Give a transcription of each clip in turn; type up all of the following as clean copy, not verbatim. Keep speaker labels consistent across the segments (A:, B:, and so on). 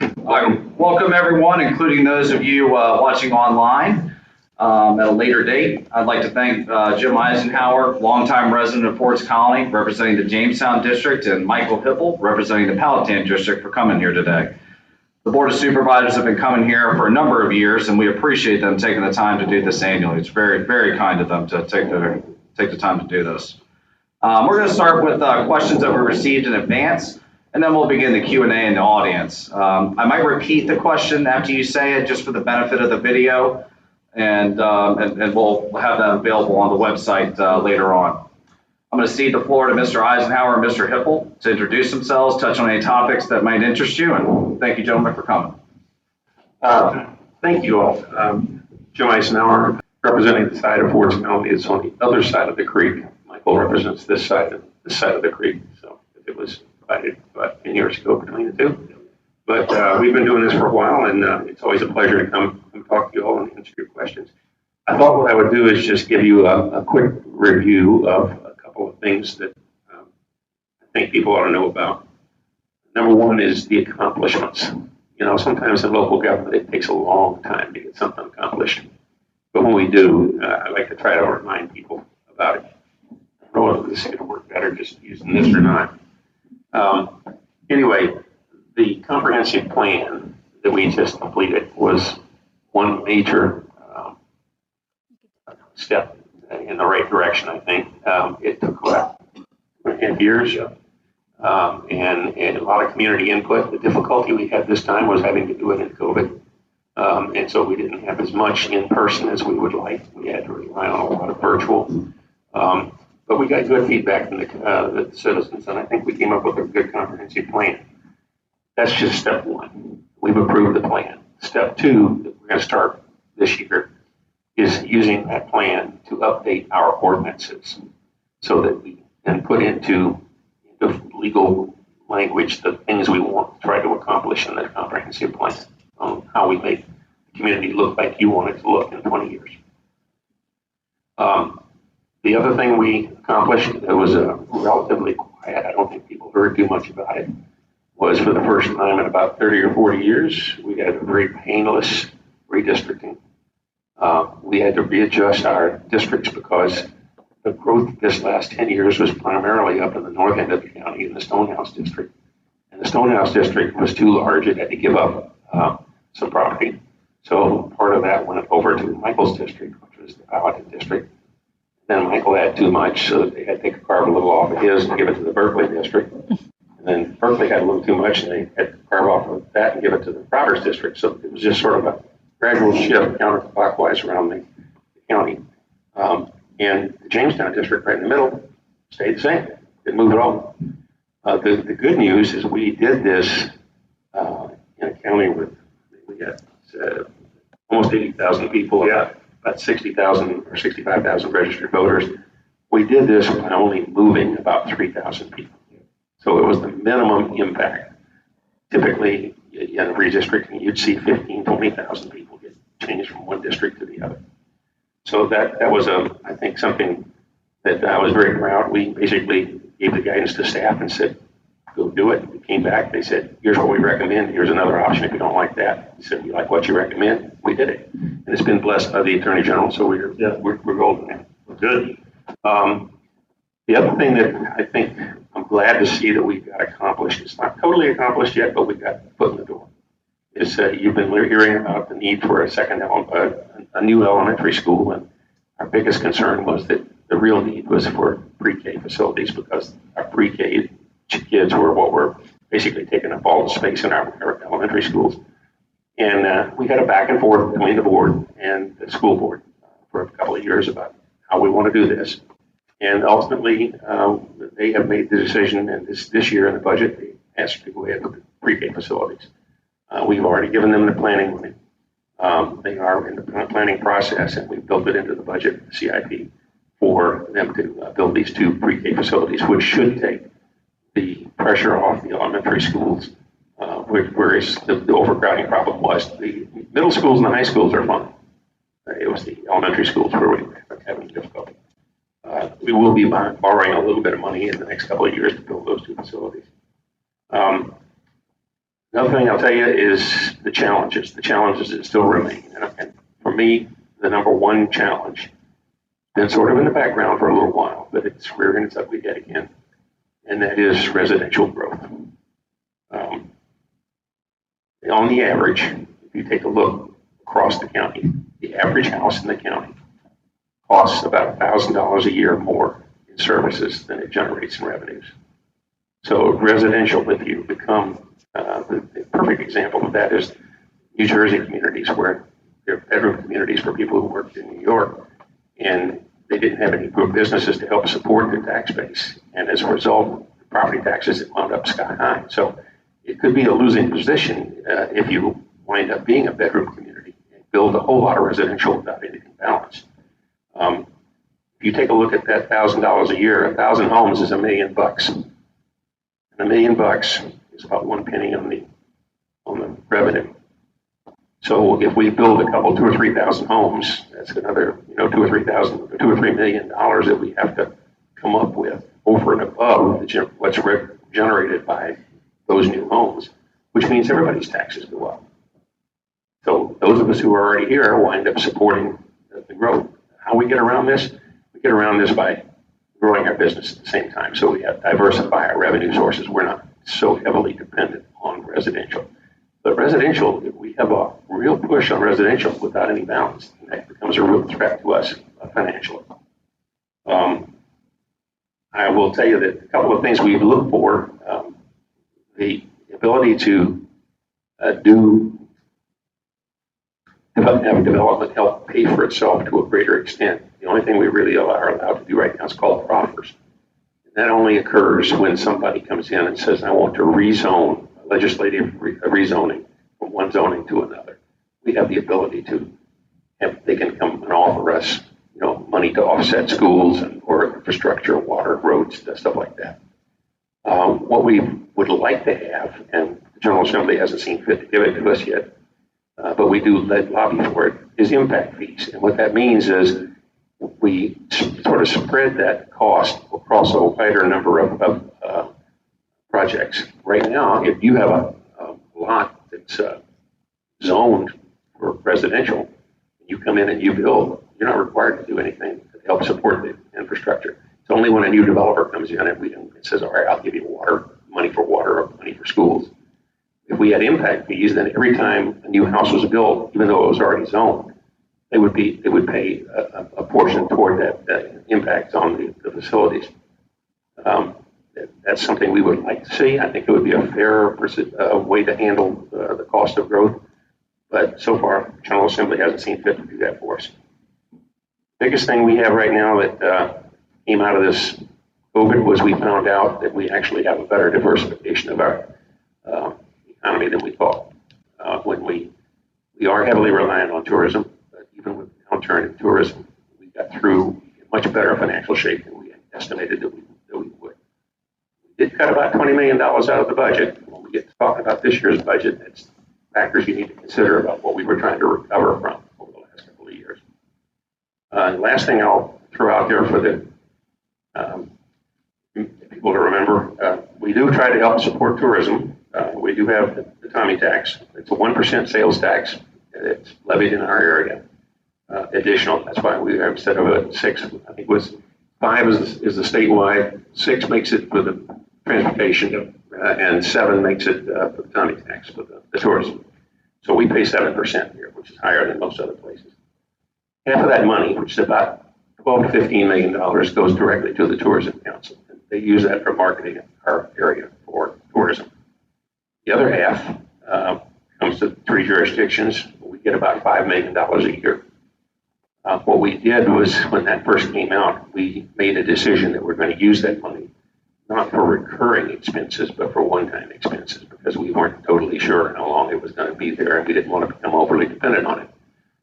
A: Welcome everyone, including those of you watching online at a later date. I'd like to thank Jim Icenhour, longtime resident of Forts Colony, representing the Jamestown District, and Michael Hipple, representing the Powhatan District, for coming here today. The Board of Supervisors have been coming here for a number of years, and we appreciate them taking the time to do this annually. It's very, very kind of them to take the time to do this. We're going to start with questions that were received in advance, and then we'll begin the Q&A in the audience. I might repeat the question after you say it, just for the benefit of the video, and we'll have that available on the website later on. I'm going to cede the floor to Mr. Icenhour and Mr. Hipple to introduce themselves, touch on any topics that might interest you, and thank you, gentlemen, for coming.
B: Thank you all. Jim Icenhour, representing the side of Forts County. It's on the other side of the creek. Michael represents this side of the creek. So it was divided about 10 years ago between the two. But we've been doing this for a while, and it's always a pleasure to come and talk to you all and answer your questions. I thought what I would do is just give you a quick review of a couple of things that I think people ought to know about. Number one is the accomplishments. You know, sometimes in local government, it takes a long time to get something accomplished. But when we do, I like to try to remind people about it. I don't know whether this is going to work better just using this or not. Anyway, the comprehensive plan that we just completed was one major step in the right direction, I think. It took about 2.5 years. And a lot of community input. The difficulty we had this time was having to do it in COVID. And so we didn't have as much in person as we would like. We had to rely on a lot of virtual. But we got good feedback from the citizens, and I think we came up with a good comprehensive plan. That's just step one. We've approved the plan. Step two, that we're going to start this year, is using that plan to update our ordinances so that we can put into the legal language the things we want to try to accomplish in the comprehensive plan on how we make the community look like you want it to look in 20 years. The other thing we accomplished that was relatively quiet, I don't think people heard too much about it, was for the first time in about 30 or 40 years, we had a very painless redistricting. We had to readjust our districts because the growth this last 10 years was primarily up in the north end of the county in the Stonehouse district. And the Stonehouse district was too large. It had to give up some property. So part of that went over to Michael's district, which was the Powhatan district. Then Michael had too much, so they had to carve a little off of his and give it to the Berkeley district. And then Berkeley had a little too much, and they had to carve off of that and give it to the Providence district. So it was just sort of a gradual shift counterclockwise around the county. And the Jamestown district right in the middle stayed the same, didn't move at all. The good news is we did this in a county with, we got almost 80,000 people, about 60,000 or 65,000 registered voters. We did this by only moving about 3,000 people. So it was the minimum impact. Typically, in redistricting, you'd see 15, 20,000 people get changed from one district to the other. So that was, I think, something that I was very proud. We basically gave the guidance to staff and said, go do it. We came back. They said, here's what we recommend. Here's another option if you don't like that. We said, we like what you recommend. We did it. And it's been blessed by the Attorney General, so we're golden now. We're good. The other thing that I think I'm glad to see that we got accomplished, it's not totally accomplished yet, but we got foot in the door, is you've been hearing about the need for a new elementary school, and our biggest concern was that the real need was for pre-K facilities because our pre-K kids were what were basically taking up all the space in our elementary schools. And we had a back and forth between the board and the school board for a couple of years about how we want to do this. And ultimately, they have made the decision, and this year in the budget, they asked to go ahead with the pre-K facilities. We've already given them the planning money. They are in the planning process, and we've built it into the budget, CIP, for them to build these two pre-K facilities, which should take the pressure off the elementary schools, whereas the overcrowding problem was. The middle schools and the high schools are fine. It was the elementary schools where we were having difficulty. We will be borrowing a little bit of money in the next couple of years to build those two facilities. Another thing I'll tell you is the challenges that still remain. And for me, the number one challenge, been sort of in the background for a little while, but it's rearing its ugly head again, and that is residential growth. On the average, if you take a look across the county, the average house in the county costs about $1,000 a year more in services than it generates in revenues. So residential, if you become, the perfect example of that is New Jersey communities where they're bedroom communities for people who worked in New York, and they didn't have any businesses to help support their tax base. And as a result, property taxes had wound up sky high. So it could be a losing position if you wind up being a bedroom community and build a whole lot of residential without anything balanced. If you take a look at that $1,000 a year, 1,000 homes is $1 million. And $1 million is about 1 penny on the revenue. So if we build a couple, 2,000 or 3,000 homes, that's another, $2 or $3 million that we have to come up with over and above what's generated by those new homes, which means everybody's taxes go up. So those of us who are already here wind up supporting the growth. How we get around this? We get around this by growing our business at the same time. So we have to diversify our revenue sources. We're not so heavily dependent on residential. But residential, if we have a real push on residential without any balance, that becomes a real threat to us financially. I will tell you that a couple of things we look for, the ability to have development help pay for itself to a greater extent. The only thing we really are allowed to do right now is called proffers. And that only occurs when somebody comes in and says, I want to rezone, legislative rezoning from one zoning to another. We have the ability to they can come and offer us, money to offset schools or infrastructure, water, roads, stuff like that. What we would like to have, and the General Assembly hasn't seen fit to give it to us yet, but we do lobby for it, is impact fees. And what that means is we sort of spread that cost across a wider number of projects. Right now, if you have a lot that's zoned for residential, you come in and you build, you're not required to do anything to help support the infrastructure. It's only when a new developer comes in and says, all right, I'll give you money for water or money for schools. If we had impact fees, then every time a new house was built, even though it was already zoned, they would pay a portion toward that impact on the facilities. That's something we would like to see. I think it would be a fair way to handle the cost of growth. But so far, the General Assembly hasn't seen fit to do that for us. Biggest thing we have right now that came out of this COVID was we found out that we actually have a better diversification of our economy than we thought. When we are heavily reliant on tourism, but even with the downturn in tourism, we got through much better financial shape than we estimated that we would. We did cut about $20 million out of the budget. When we get to talking about this year's budget, that's factors you need to consider about what we were trying to recover from over the last couple of years. The last thing I'll throw out there for the people to remember, we do try to help support tourism. We do have the Tommy tax. It's a 1% sales tax. It's levied in our area. Additional. That's why we have instead of a 6, I think it was 5 is the statewide. 6 makes it for the transportation, and 7 makes it for the Tommy tax for the tourism. So we pay 7% here, which is higher than most other places. Half of that money, which is about $12 to $15 million, goes directly to the Tourism Council. They use that for marketing our area for tourism. The other half comes to 3 jurisdictions. We get about $5 million a year. What we did was, when that first came out, we made a decision that we're going to use that money not for recurring expenses, but for one-time expenses, because we weren't totally sure how long it was going to be there, and we didn't want to become overly dependent on it.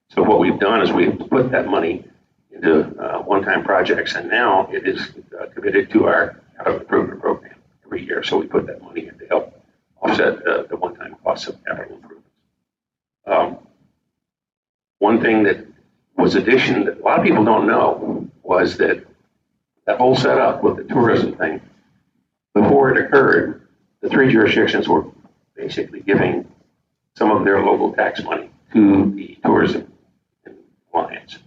B: So what we've done is we've put that money into one-time projects, and now it is committed to our capital improvement program every year. So we put that money in to help offset the one-time costs of capital improvements. One thing that was addition that a lot of people don't know was that whole setup with the tourism thing, before it occurred, the 3 jurisdictions were basically giving some of their local tax money to the tourism alliance.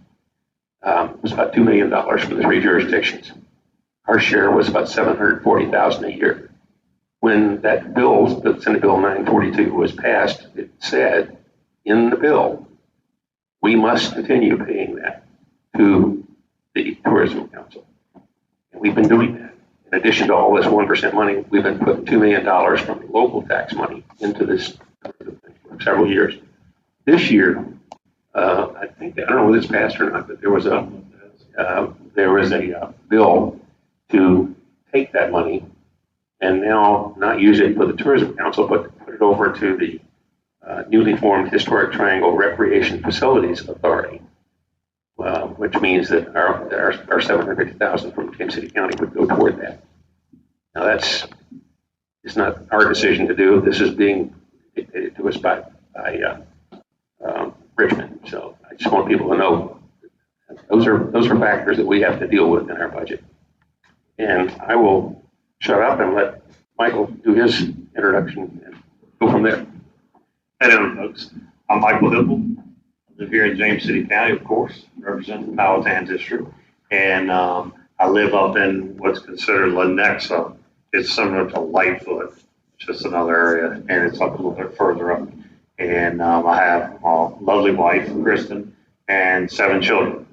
B: It was about $2 million for the three jurisdictions. Our share was about $740,000 a year. When that bill, the Senate Bill 942, was passed, it said in the bill, we must continue paying that to the Tourism Council. And we've been doing that. In addition to all this 1% money, we've been putting $2 million from the local tax money into this for several years. This year, I don't know whether it's passed or not, but there was a bill to take that money and now not use it for the Tourism Council, but put it over to the newly formed Historic Triangle Recreation Facilities Authority, which means that our $750,000 from James City County would go toward that. Now it's not our decision to do. This is being dictated to us by Richmond. So I just want people to know those are factors that we have to deal with in our budget. And I will shut up and let Michael do his introduction and go from there.
C: Hello, folks. I'm Michael Hipple. I live here in James City County, of course, represent the Powhatan District. And I live up in what's considered Lenexa. It's similar to Lightfoot, just another area, and it's up a little bit further up. And I have a lovely wife, Kristen, and 7 children.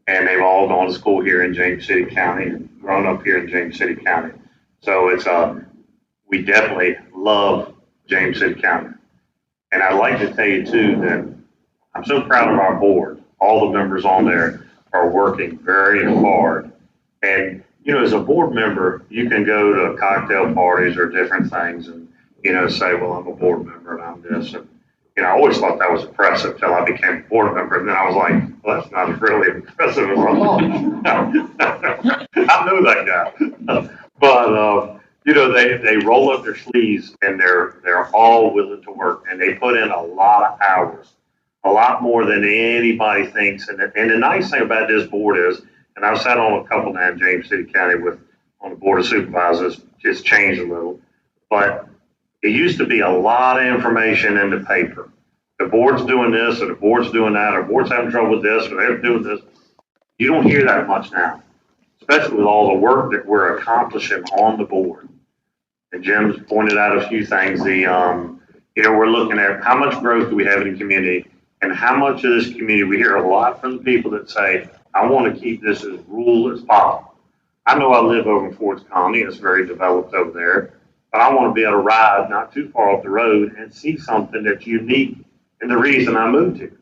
C: And they've all gone to school here in James City County and grown up here in James City County. So it's we definitely love James City County. And I'd like to tell you too that I'm so proud of our board. All the members on there are working very hard. And, you know, as a board member, you can go to cocktail parties or different things and, you know, say, well, I'm a board member and I'm this. And, you know, I always thought that was impressive until I became a board member. And then I was like, well, that's not as really impressive as I thought. I know that guy. But, you know, they roll up their sleeves and they're all willing to work, and they put in a lot of hours, a lot more than anybody thinks. And the nice thing about this board is, and I've sat on a couple now in James City County on the Board of Supervisors, just changed a little, but it used to be a lot of information in the paper. The board's doing this, or the board's doing that, or the board's having trouble with this, or they're doing this. You don't hear that much now, especially with all the work that we're accomplishing on the board. And Jim's pointed out a few things. You know, we're looking at how much growth do we have in the community, and how much of this community, we hear a lot from the people that say, I want to keep this as rural as possible. I know I live over in Ford's Colony, it's very developed over there, but I want to be able to ride not too far off the road and see something that's unique, and the reason I moved here.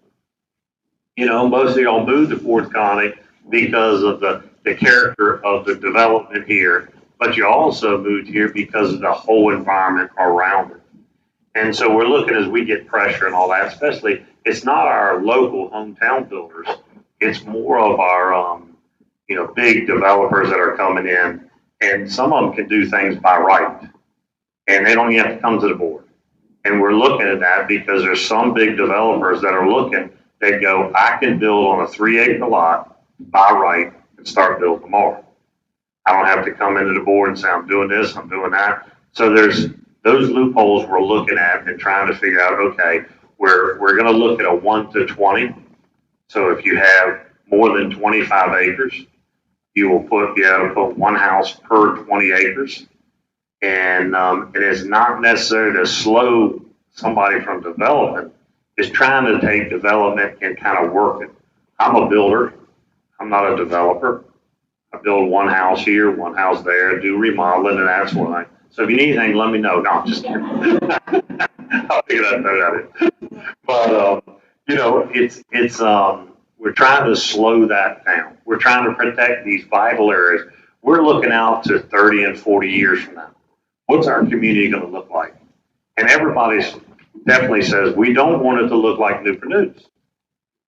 C: You know, most of y'all moved to Ford's Colony because of the character of the development here, but you also moved here because of the whole environment around it. And so we're looking as we get pressure and all that, especially, it's not our local hometown builders, it's more of our, you know, big developers that are coming in, and some of them can do things by right, and they don't even have to come to the board. And we're looking at that because there's some big developers that are looking, that go, I can build on a 3-acre lot by right and start building tomorrow. I don't have to come into the board and say, I'm doing this, I'm doing that. So there's those loopholes we're looking at and trying to figure out, okay, we're going to look at a 1 to 20. So if you have more than 25 acres, you will be able to put one house per 20 acres. And it is not necessary to slow somebody from development. It's trying to take development and kind of work it. I'm a builder. I'm not a developer. I build one house here, one house there, do remodeling and that sort of thing. So if you need anything, let me know. No, I'm just kidding. I'll figure that out. But, you know, we're trying to slow that down. We're trying to protect these vital areas. We're looking out to 30 and 40 years from now. What's our community going to look like? And everybody definitely says, we don't want it to look like Newport News.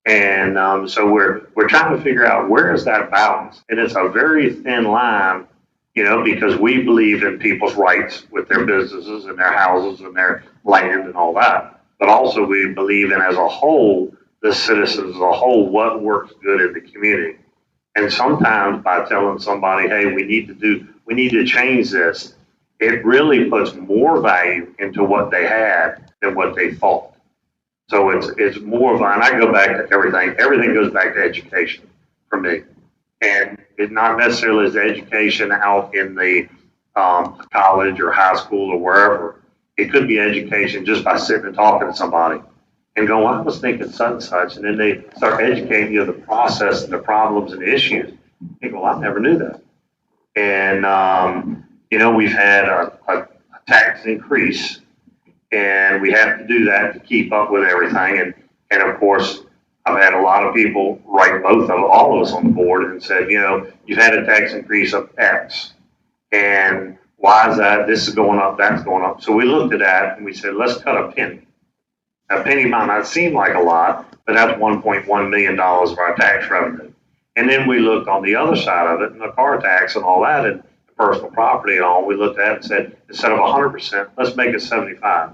C: And so we're trying to figure out where is that balance. And it's a very thin line, you know, because we believe in people's rights with their businesses and their houses and their land and all that. But also we believe in, as a whole, the citizens as a whole, what works good in the community. And sometimes by telling somebody, hey, we need to change this, it really puts more value into what they had than what they thought. So it's more of, and I go back to everything. Everything goes back to education for me. And it's not necessarily as education out in the college or high school or wherever. It could be education just by sitting and talking to somebody and going, well, I was thinking such and such. And then they start educating you of the process and the problems and the issues. You go, well, I never knew that. And, we've had a tax increase, and we have to do that to keep up with everything. And of course, I've had a lot of people write all of us on the board and said, you've had a tax increase of X. And why is that? This is going up, that's going up. So we looked at that and we said, let's cut a penny. A penny might not seem like a lot, but that's $1.1 million of our tax revenue. And then we looked on the other side of it, and the car tax and all that, and the personal property and all. We looked at it and said, instead of 100%, let's make it 75.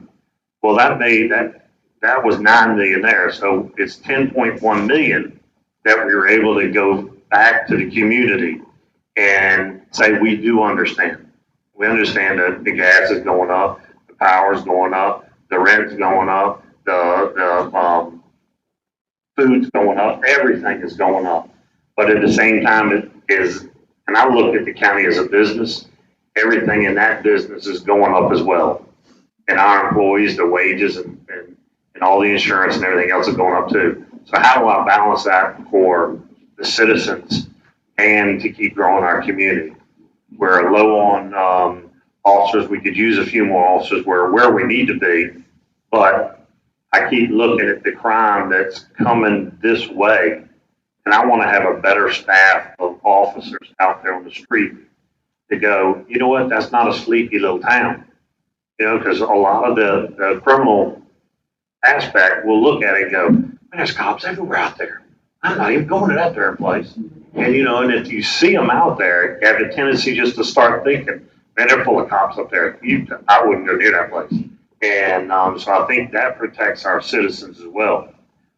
C: Well, that was $9 million there. So it's $10.1 million that we were able to go back to the community and say, we do understand. We understand that the gas is going up, the power is going up, the rent's going up, the food's going up, everything is going up. But at the same time, it is, and I look at the county as a business, everything in that business is going up as well. And our employees, the wages and all the insurance and everything else is going up too. So how do I balance that for the citizens and to keep growing our community? We're low on officers. We could use a few more officers. We're where we need to be, but I keep looking at the crime that's coming this way, and I want to have a better staff of officers out there on the street to go, you know what, that's not a sleepy little town. Because a lot of the criminal aspect will look at it and go, man, there's cops everywhere out there. I'm not even going to that there place. And, and if you see them out there, you have a tendency just to start thinking, man, they're full of cops up there. I wouldn't go near that place. And so I think that protects our citizens as well.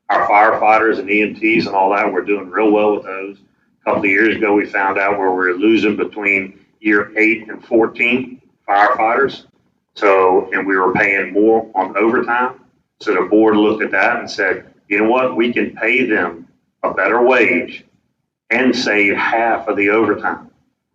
C: Our firefighters and EMTs and all that, we're doing real well with those. A couple of years ago, we found out where we're losing between year 8 and 14 firefighters. So, and we were paying more on overtime. So the board looked at that and said, you know what, we can pay them a better wage and save half of the overtime.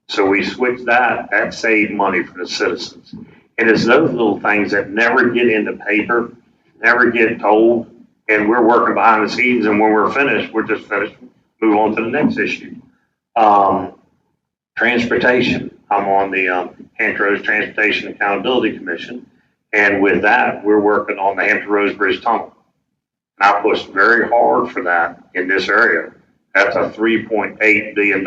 C: So we switched that saved money for the citizens. And it's those little things that never get in the paper, never get told, and we're working behind the scenes, and when we're finished, we're just finished, move on to the next issue. Transportation. I'm on the Hampton Roads Transportation Accountability Commission, and with that, we're working on the Hampton Roads Bridge Tunnel. And I pushed very hard for that in this area. That's a $3.8 billion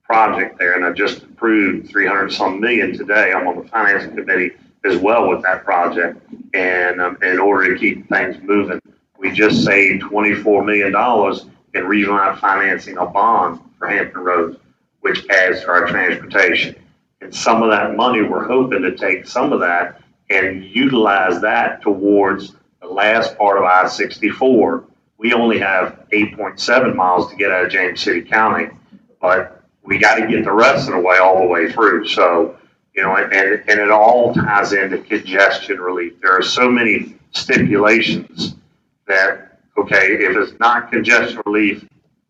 C: project there, and I just approved 300 some million today. I'm on the finance committee as well with that project, and in order to keep things moving, we just saved $24 million in refinancing a bond for Hampton Roads, which adds to our transportation. And some of that money, we're hoping to take some of that and utilize that towards the last part of I-64. We only have 8.7 miles to get out of James City County, but we got to get the rest of the way all the way through. So, and it all ties into congestion relief. There are so many stipulations that, okay, if it's not congestion relief,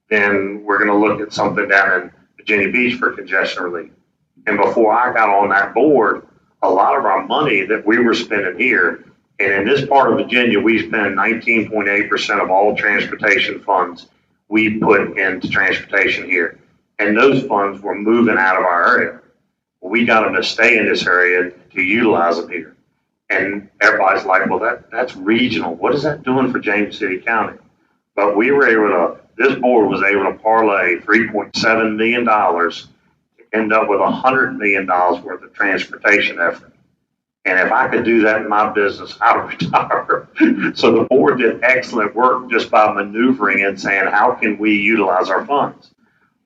C: then we're going to look at something down in Virginia Beach for congestion relief. And before I got on that board, a lot of our money that we were spending here, and in this part of Virginia, we spend 19.8% of all transportation funds we put into transportation here. And those funds were moving out of our area. We got them to stay in this area to utilize them here. And everybody's like, well, that's regional. What is that doing for James City County? But we were able to, this board was able to parlay $3.7 million to end up with $100 million worth of transportation effort. And if I could do that in my business, I would retire. So the board did excellent work just by maneuvering and saying, how can we utilize our funds?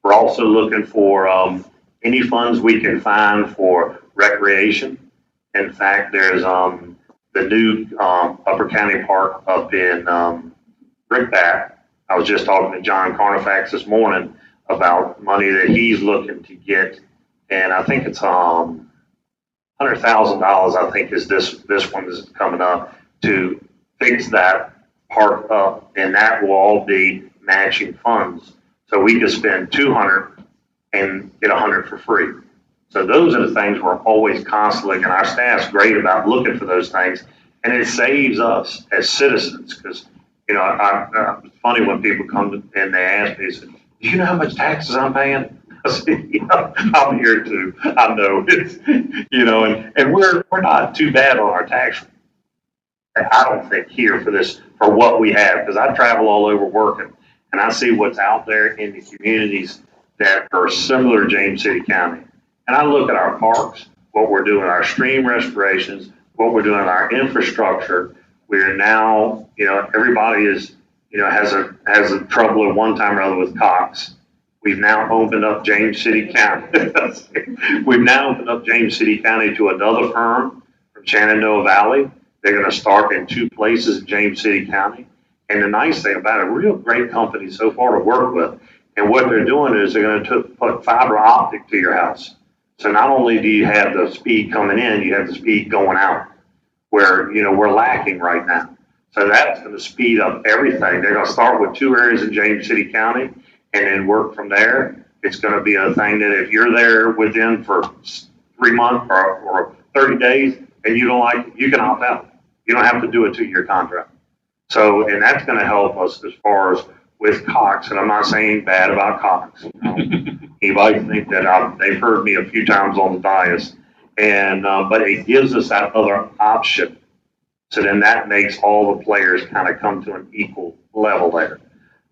C: We're also looking for any funds we can find for recreation. In fact, there's the new Upper County Park up in Brickbat. I was just talking to John Carnifax this morning about money that he's looking to get, and I think it's $100 $100,000, I think, is this one is coming up to fix that part up, and that will all be matching funds. So we could spend 200 and get 100 for free. So those are the things we're always constantly, and our staff's great about looking for those things, and it saves us as citizens, because, you know, it's funny when people come and they ask me, do you know how much taxes I'm paying? I said, you know, I'm here too. I know it's, you know, and we're not too bad on our tax. I don't think here for what we have, because I travel all over working, and I see what's out there in the communities that are similar to James City County. And I look at our parks, what we're doing, our stream restorations, what we're doing in our infrastructure. We're now, you know, everybody is, you know, has a trouble at one time or other with Cox. We've now opened up James City County. We've now opened up James City County to another firm from Shenandoah Valley. They're going to start in 2 places in James City County. And the nice thing about it, real great company so far to work with. And what they're doing is they're going to put fiber optic to your house. So not only do you have the speed coming in, you have the speed going out, where, you know, we're lacking right now. So that's going to speed up everything. They're going to start with 2 areas in James City County and then work from there. It's going to be a thing that if you're there within for 3 months or 30 days and you don't like it, you can opt out. You don't have to do a 2-year contract. So, and that's going to help us as far as with Cox. And I'm not saying bad about Cox. Anybody think that they've heard me a few times on the dais, and but it gives us that other option. So then that makes all the players kind of come to an equal level there.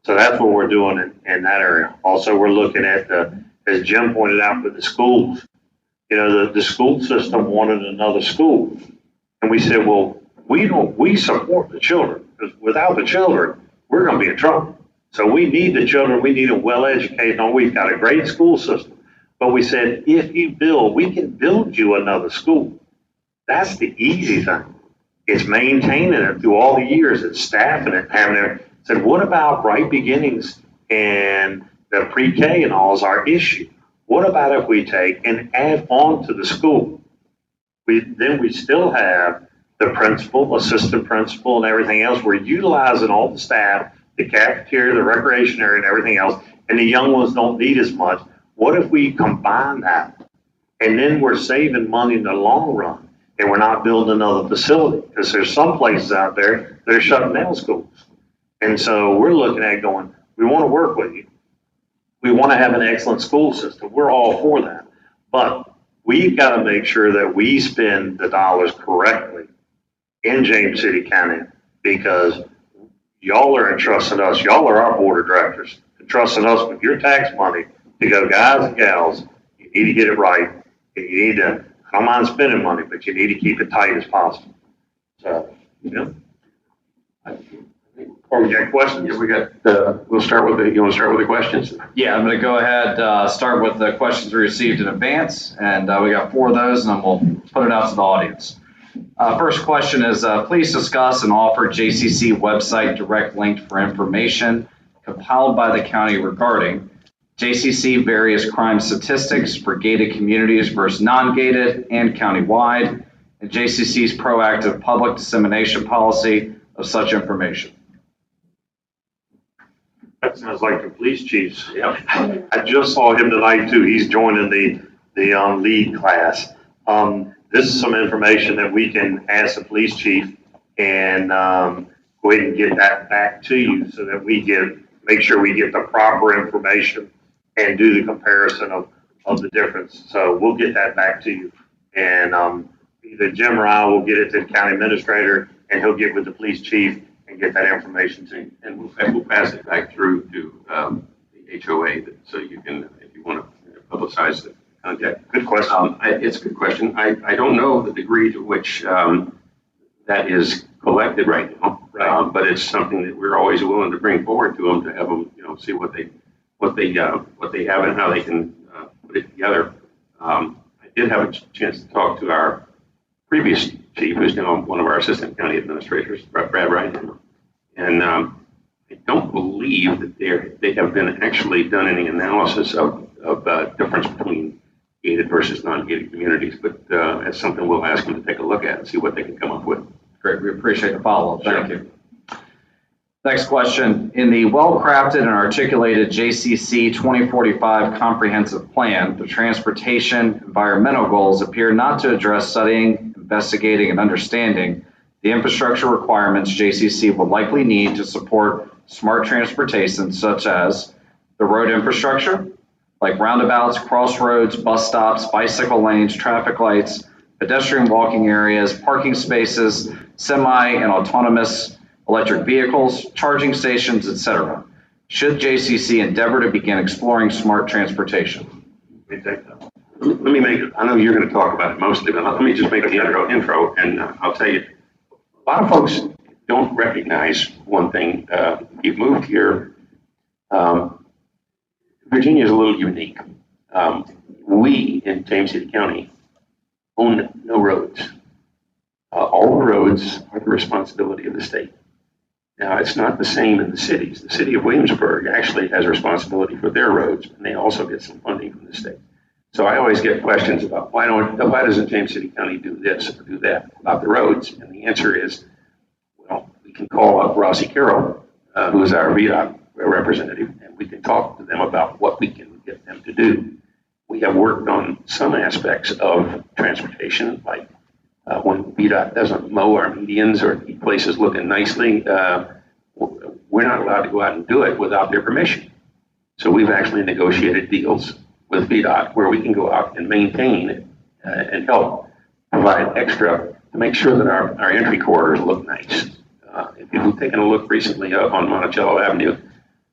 C: So that's what we're doing in that area. Also, we're looking at as Jim pointed out, with the schools. You know, the school system wanted another school, and we said, well, we support the children, because without the children, we're going to be in trouble. So we need the children. We need them well educated. And we've got a great school system. But we said, if you build, we can build you another school. That's the easy thing. It's maintaining it through all the years. It's staffing it, having it. Said, what about Bright Beginnings and the pre-K and all is our issue? What about if we take and add on to the school? Then we still have the principal, assistant principal, and everything else. We're utilizing all the staff, the cafeteria, the recreation area, and everything else, and the young ones don't need as much. What if we combine that? And then we're saving money in the long run, and we're not building another facility, because there's some places out there that are shutting down schools. And so we're looking at going, we want to work with you. We want to have an excellent school system. We're all for that. But we've got to make sure that we spend the dollars correctly in James City County, because y'all are entrusting us. Y'all are our board of directors, entrusting us with your tax money to go, guys and gals, you need to get it right. You need to, I don't mind spending money, but you need to keep it tight as possible. So, you know. Or we got questions?
B: Yeah, we got, we'll start with you want to start with the questions?
A: Yeah, I'm going to go ahead, start with the questions we received in advance, and we got 4 of those, and then we'll put it out to the audience. First question is, please discuss and offer JCC website direct link for information compiled by the county regarding JCC various crime statistics for gated communities versus non-gated and countywide, and JCC's proactive public dissemination policy of such information.
C: That sounds like the police chiefs. Yeah. I just saw him tonight too. He's joining the lead class. This is some information that we can ask the police chief and go ahead and get that back to you, so that we make sure we get the proper information and do the comparison of the difference. So we'll get that back to you. And either Jim or I will get it to the county administrator, and he'll get with the police chief and get that information to you.
B: And we'll pass it back through to the HOA, so you can, if you want to publicize the contact.
C: Good question.
B: It's a good question. I don't know the degree to which that is collected right now,
C: Right.
B: But it's something that we're always willing to bring forward to them, to have them, see what they have and how they can put it together. I did have a chance to talk to our previous chief, who's now one of our assistant county administrators, Brad Ryan, and I don't believe that they have been actually done any analysis of difference between gated versus non-gated communities, but it's something we'll ask them to take a look at and see what they can come up with.
A: Great, we appreciate the follow-up. Thank you. Next question. In the well-crafted and articulated JCC 2045 comprehensive plan, the transportation environmental goals appear not to address studying, investigating, and understanding the infrastructure requirements JCC will likely need to support smart transportation, such as the road infrastructure, like roundabouts, crossroads, bus stops, bicycle lanes, traffic lights, pedestrian walking areas, parking spaces, semi and autonomous electric vehicles, charging stations, etc. Should JCC endeavor to begin exploring smart transportation?
B: Let me make it, I know you're going to talk about it mostly, but let me just make the intro, and I'll tell you, a lot of folks don't recognize one thing. You've moved here. Virginia is a little unique. We in James City County own no roads. All the roads are the responsibility of the state. Now, it's not the same in the cities. The city of Williamsburg actually has responsibility for their roads, and they also get some funding from the state. So I always get questions about why doesn't James City County do this or do that about the roads? And the answer is, well, we can call up Rossi Carroll, who is our VDOT representative, and we can talk to them about what we can get them to do. We have worked on some aspects of transportation, like when VDOT doesn't mow our medians or keep places looking nicely, we're not allowed to go out and do it without their permission. So we've actually negotiated deals with VDOT where we can go out and maintain and help provide extra to make sure that our entry corridors look nice. If you've taken a look recently on Monticello Avenue,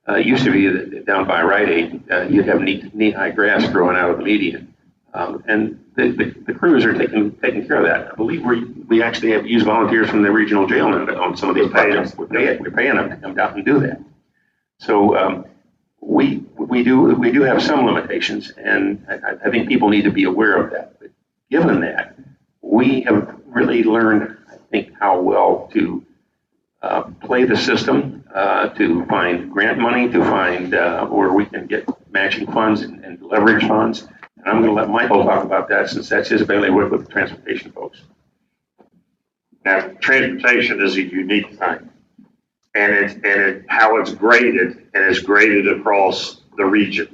B: it used to be that down by Rite Aid, you'd have knee-high grass growing out of the median. And the crews are taking care of that. I believe we actually have used volunteers from the regional jail on some of these projects. We're paying them to come down and do that. So we do have some limitations, and I think people need to be aware of that. But given that, we have really learned, I think, how well to play the system, to find grant money, to find where we can get matching funds and leverage funds. And I'm going to let Michael talk about that since that's his bailiwick with the transportation folks.
C: Now, transportation is a unique thing, and how it's graded, and it's graded across the region.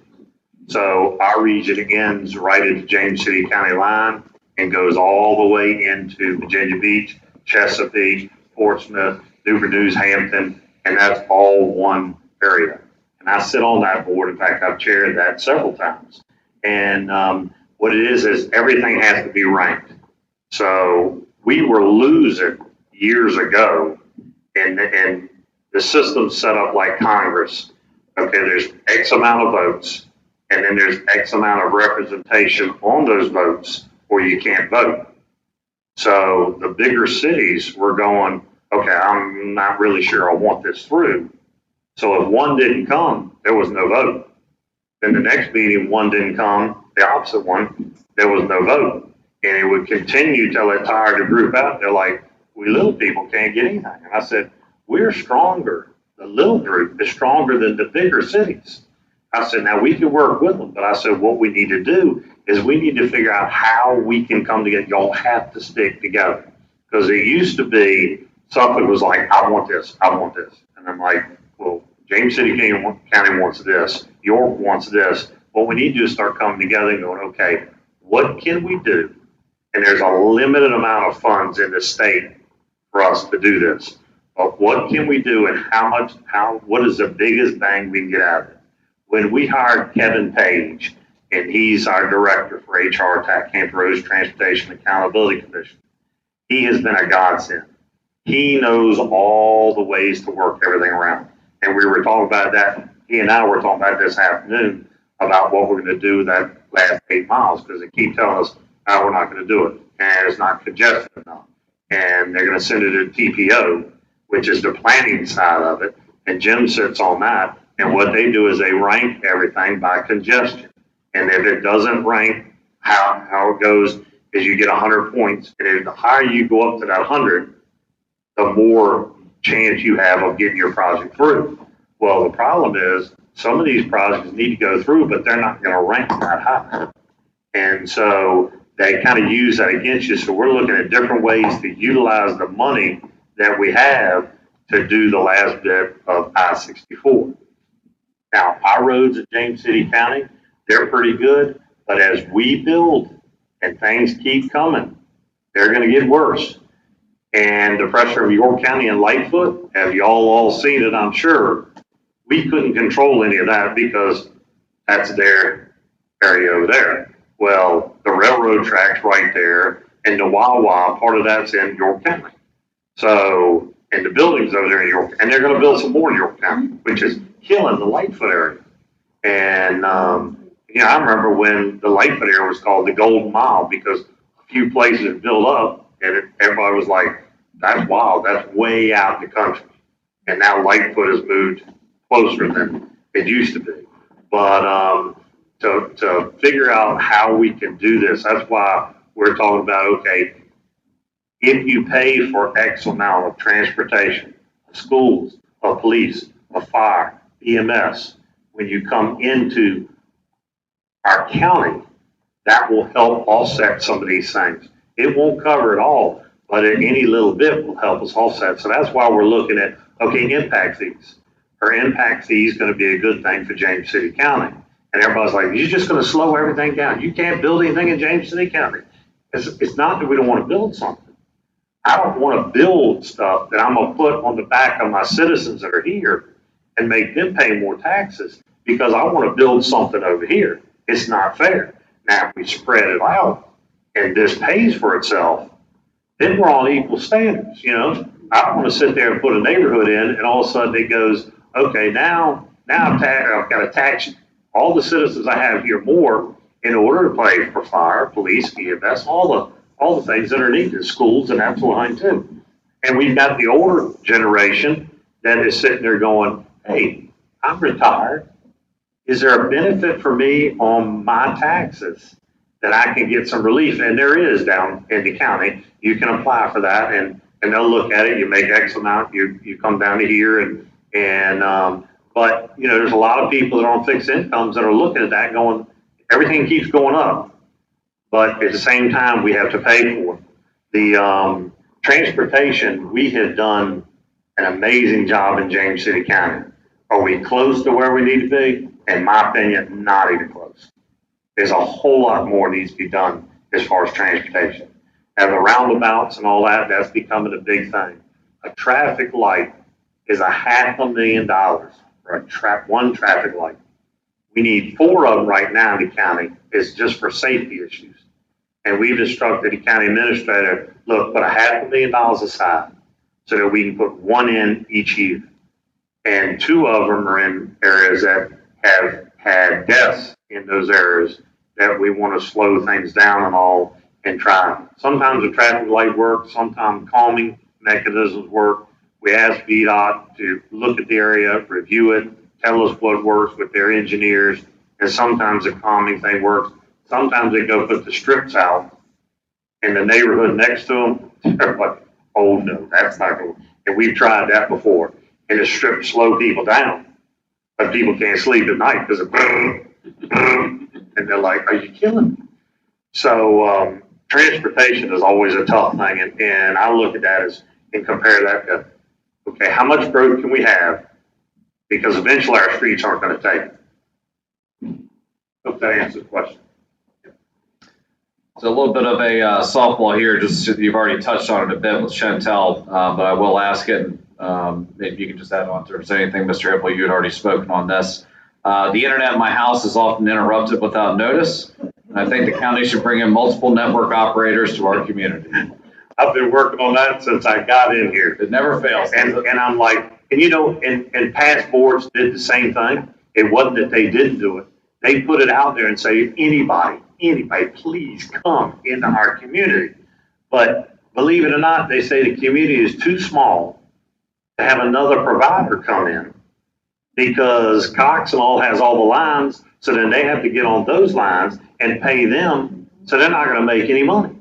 C: So our region ends right at the James City County line and goes all the way into Virginia Beach, Chesapeake, Portsmouth, Newport News, Hampton, and that's all one area. And I sit on that board. In fact, I've chaired that several times. And what it is everything has to be ranked. So we were losing years ago, and the system's set up like Congress. Okay, there's X amount of votes, and then there's X amount of representation on those votes, or you can't vote. So the bigger cities were going, okay, I'm not really sure I want this through. So if one didn't come, there was no vote. Then the next meeting, one didn't come, the opposite one, there was no vote. And it would continue till it tired the group out. They're like, we little people can't get anything. And I said, we're stronger. The little group is stronger than the bigger cities. I said, now we can work with them. But I said, what we need to do is we need to figure out how we can come together. Y'all have to stick together. Because it used to be something was like, I want this, I want this. And I'm like, well, James City County wants this, York wants this. What we need to do is start coming together and going, okay, what can we do? And there's a limited amount of funds in the state for us to do this. But what can we do, and what is the biggest bang we can get out of it? When we hired Kevin Page, and he's our director for HR, Hampton Roads Transportation Accountability Commission, he has been a godsend. He knows all the ways to work everything around. And we were talking about that. He and I were talking about this afternoon about what we're going to do with that last 8 miles, because they keep telling us, we're not going to do it. And it's not congested enough. And they're going to send it to TPO, which is the planning side of it. And Jim sits on that. And what they do is they rank everything by congestion. And if it doesn't rank, how it goes is you get 100 points. And the higher you go up to that 100, the more chance you have of getting your project through. Well, the problem is some of these projects need to go through, but they're not going to rank that high. And so they kind of use that against you. So we're looking at different ways to utilize the money that we have to do the last bit of I-64. Now, our roads in James City County, they're pretty good, but as we build and things keep coming, they're going to get worse. And the pressure of York County and Lightfoot, have y'all all seen it, I'm sure. We couldn't control any of that because that's their area over there. Well, the railroad tracks right there and the Wawa, part of that's in York County. So, and the buildings over there in York, and they're going to build some more in York County, which is killing the Lightfoot area. And, I remember when the Lightfoot area was called the Golden Mile because a few places built up and everybody was like, that's wild, that's way out in the country. And now Lightfoot has moved closer than it used to be. But to figure out how we can do this, that's why we're talking about, okay, if you pay for X amount of transportation, schools, of police, of fire, EMS, when you come into our county, that will help offset some of these things. It won't cover it all, but any little bit will help us offset. So that's why we're looking at, okay, impact fees. Our impact fee is going to be a good thing for James City County. And everybody's like, you're just going to slow everything down. You can't build anything in James City County. It's not that we don't want to build something. I don't want to build stuff that I'm going to put on the back of my citizens that are here and make them pay more taxes because I want to build something over here. It's not fair. Now, if we spread it out and this pays for itself, then we're on equal standards. I don't want to sit there and put a neighborhood in and all of a sudden it goes, okay, now I've got to tax all the citizens I have here more in order to pay for fire, police, EMS, all the things that are needed, schools and that sort of thing too. And we've got the older generation that is sitting there going, hey, I'm retired. Is there a benefit for me on my taxes that I can get some relief? And there is down in the county. You can apply for that and they'll look at it. You make X amount, you come down to here but there's a lot of people that are on fixed incomes that are looking at that going, everything keeps going up. But at the same time, we have to pay for it. The transportation, we have done an amazing job in James City County. Are we close to where we need to be? In my opinion, not even close. There's a whole lot more needs to be done as far as transportation. And the roundabouts and all that, that's becoming a big thing. A traffic light is $500,000 for one traffic light. We need 4 of them right now in the county. It's just for safety issues. And we've instructed the county administrator, look, put $500,000 aside so that we can put 1 in each year. And 2 of them are in areas that have had deaths in those areas that we want to slow things down and all and try. Sometimes the traffic light works, sometimes calming mechanisms work. We ask VDOT to look at the area, review it, tell us what works with their engineers, and sometimes the calming thing works. Sometimes they go put the strips out in the neighborhood next to them. They're like, oh no, that's not going to work. And we've tried that before. And the strips slow people down. But people can't sleep at night because of and they're like, are you killing me? So transportation is always a tough thing. And I look at that as, and compare that to, okay, how much growth can we have? Because eventually our streets aren't going to take it. Hope that answers the question.
A: So a little bit of a softball here, just you've already touched on it a bit with Chantel, but I will ask it. Maybe you can just add on to say anything, Mr. Hipple, you had already spoken on this. The internet in my house is often interrupted without notice. And I think the county should bring in multiple network operators to our community.
C: I've been working on that since I got in here.
A: It never fails.
C: And I'm like, and past boards did the same thing. It wasn't that they didn't do it. They put it out there and say, anybody, please come into our community. But believe it or not, they say the community is too small to have another provider come in because Cox and all has all the lines. So then they have to get on those lines and pay them. So they're not going to make any money.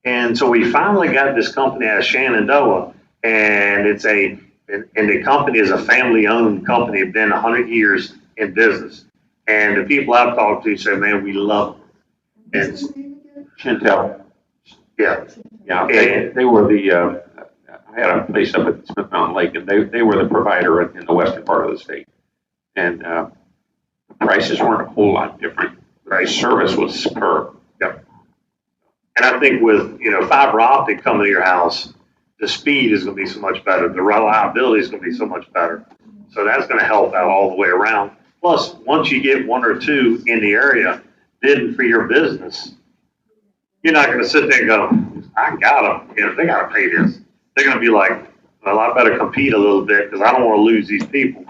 C: And so we finally got this company out of Shenandoah, and the company is a family-owned company, been 100 years in business. And the people I've talked to say, man, we love them. And,
B: Chantel.
C: yeah,
B: Yeah, they were the, I had a place up at Smith Mountain Lake, and they were the provider in the western part of the state. And the prices weren't a whole lot different. The service was superb.
C: yep. And I think with, fiber optic coming to your house, the speed is going to be so much better. The reliability is going to be so much better. So that's going to help out all the way around. Plus, once you get one or two in the area bidding for your business, you're not going to sit there and go, I got them. They got to pay this. They're going to be like, well, I better compete a little bit because I don't want to lose these people.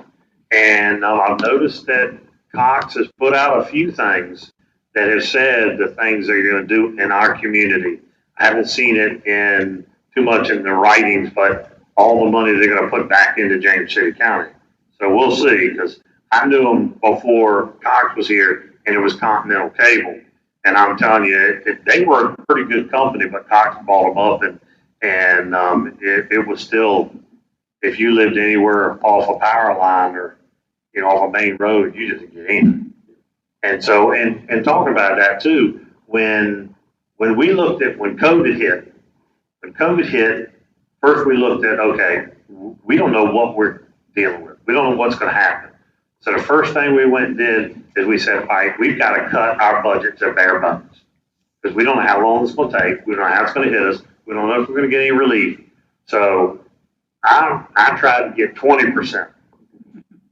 C: And I've noticed that Cox has put out a few things that have said the things they're going to do in our community. I haven't seen it in too much in the writings, but all the money they're going to put back into James City County. So we'll see, because I knew them before Cox was here, and it was Continental Cable. And I'm telling you, they were a pretty good company, but Cox bought them up, and it was still, if you lived anywhere off a power line or off a main road, you just get in. And so, and talking about that too, when we looked at when COVID hit, first we looked at, okay, we don't know what we're dealing with. We don't know what's going to happen. So the first thing we went and did is we said, all right, we've got to cut our budget to bare bones, because we don't know how long it's going to take. We don't know how it's going to hit us. We don't know if we're going to get any relief. So I tried to get 20%.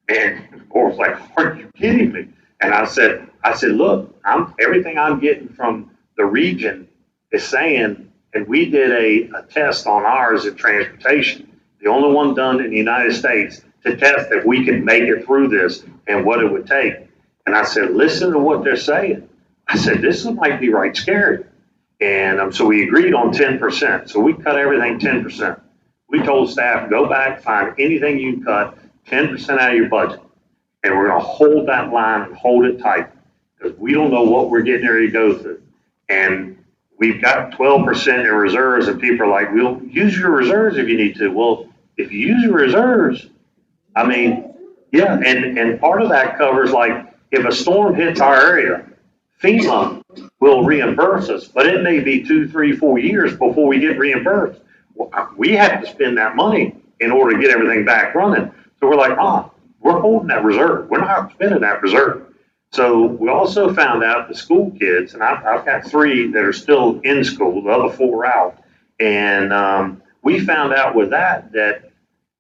C: And of course, like, are you kidding me? And I said, look, everything I'm getting from the region is saying, and we did a test on ours in transportation, the only one done in the United States to test if we could make it through this and what it would take. And I said, listen to what they're saying. I said, this might be right scary. And so we agreed on 10%. So we cut everything 10%. We told staff, go back, find anything you can cut, 10% out of your budget. And we're going to hold that line and hold it tight, because we don't know what we're getting ready to go through. And we've got 12% in reserves, and people are like, we'll use your reserves if you need to. Well, if you use your reserves, I mean, yeah, and part of that covers, like, if a storm hits our area, FEMA will reimburse us, but it may be 2, 3, 4 years before we get reimbursed. Well, we have to spend that money in order to get everything back running. So we're like, we're holding that reserve. We're not spending that reserve. So we also found out the school kids, and I've got 3 that are still in school, the other 4 are out. And we found out with that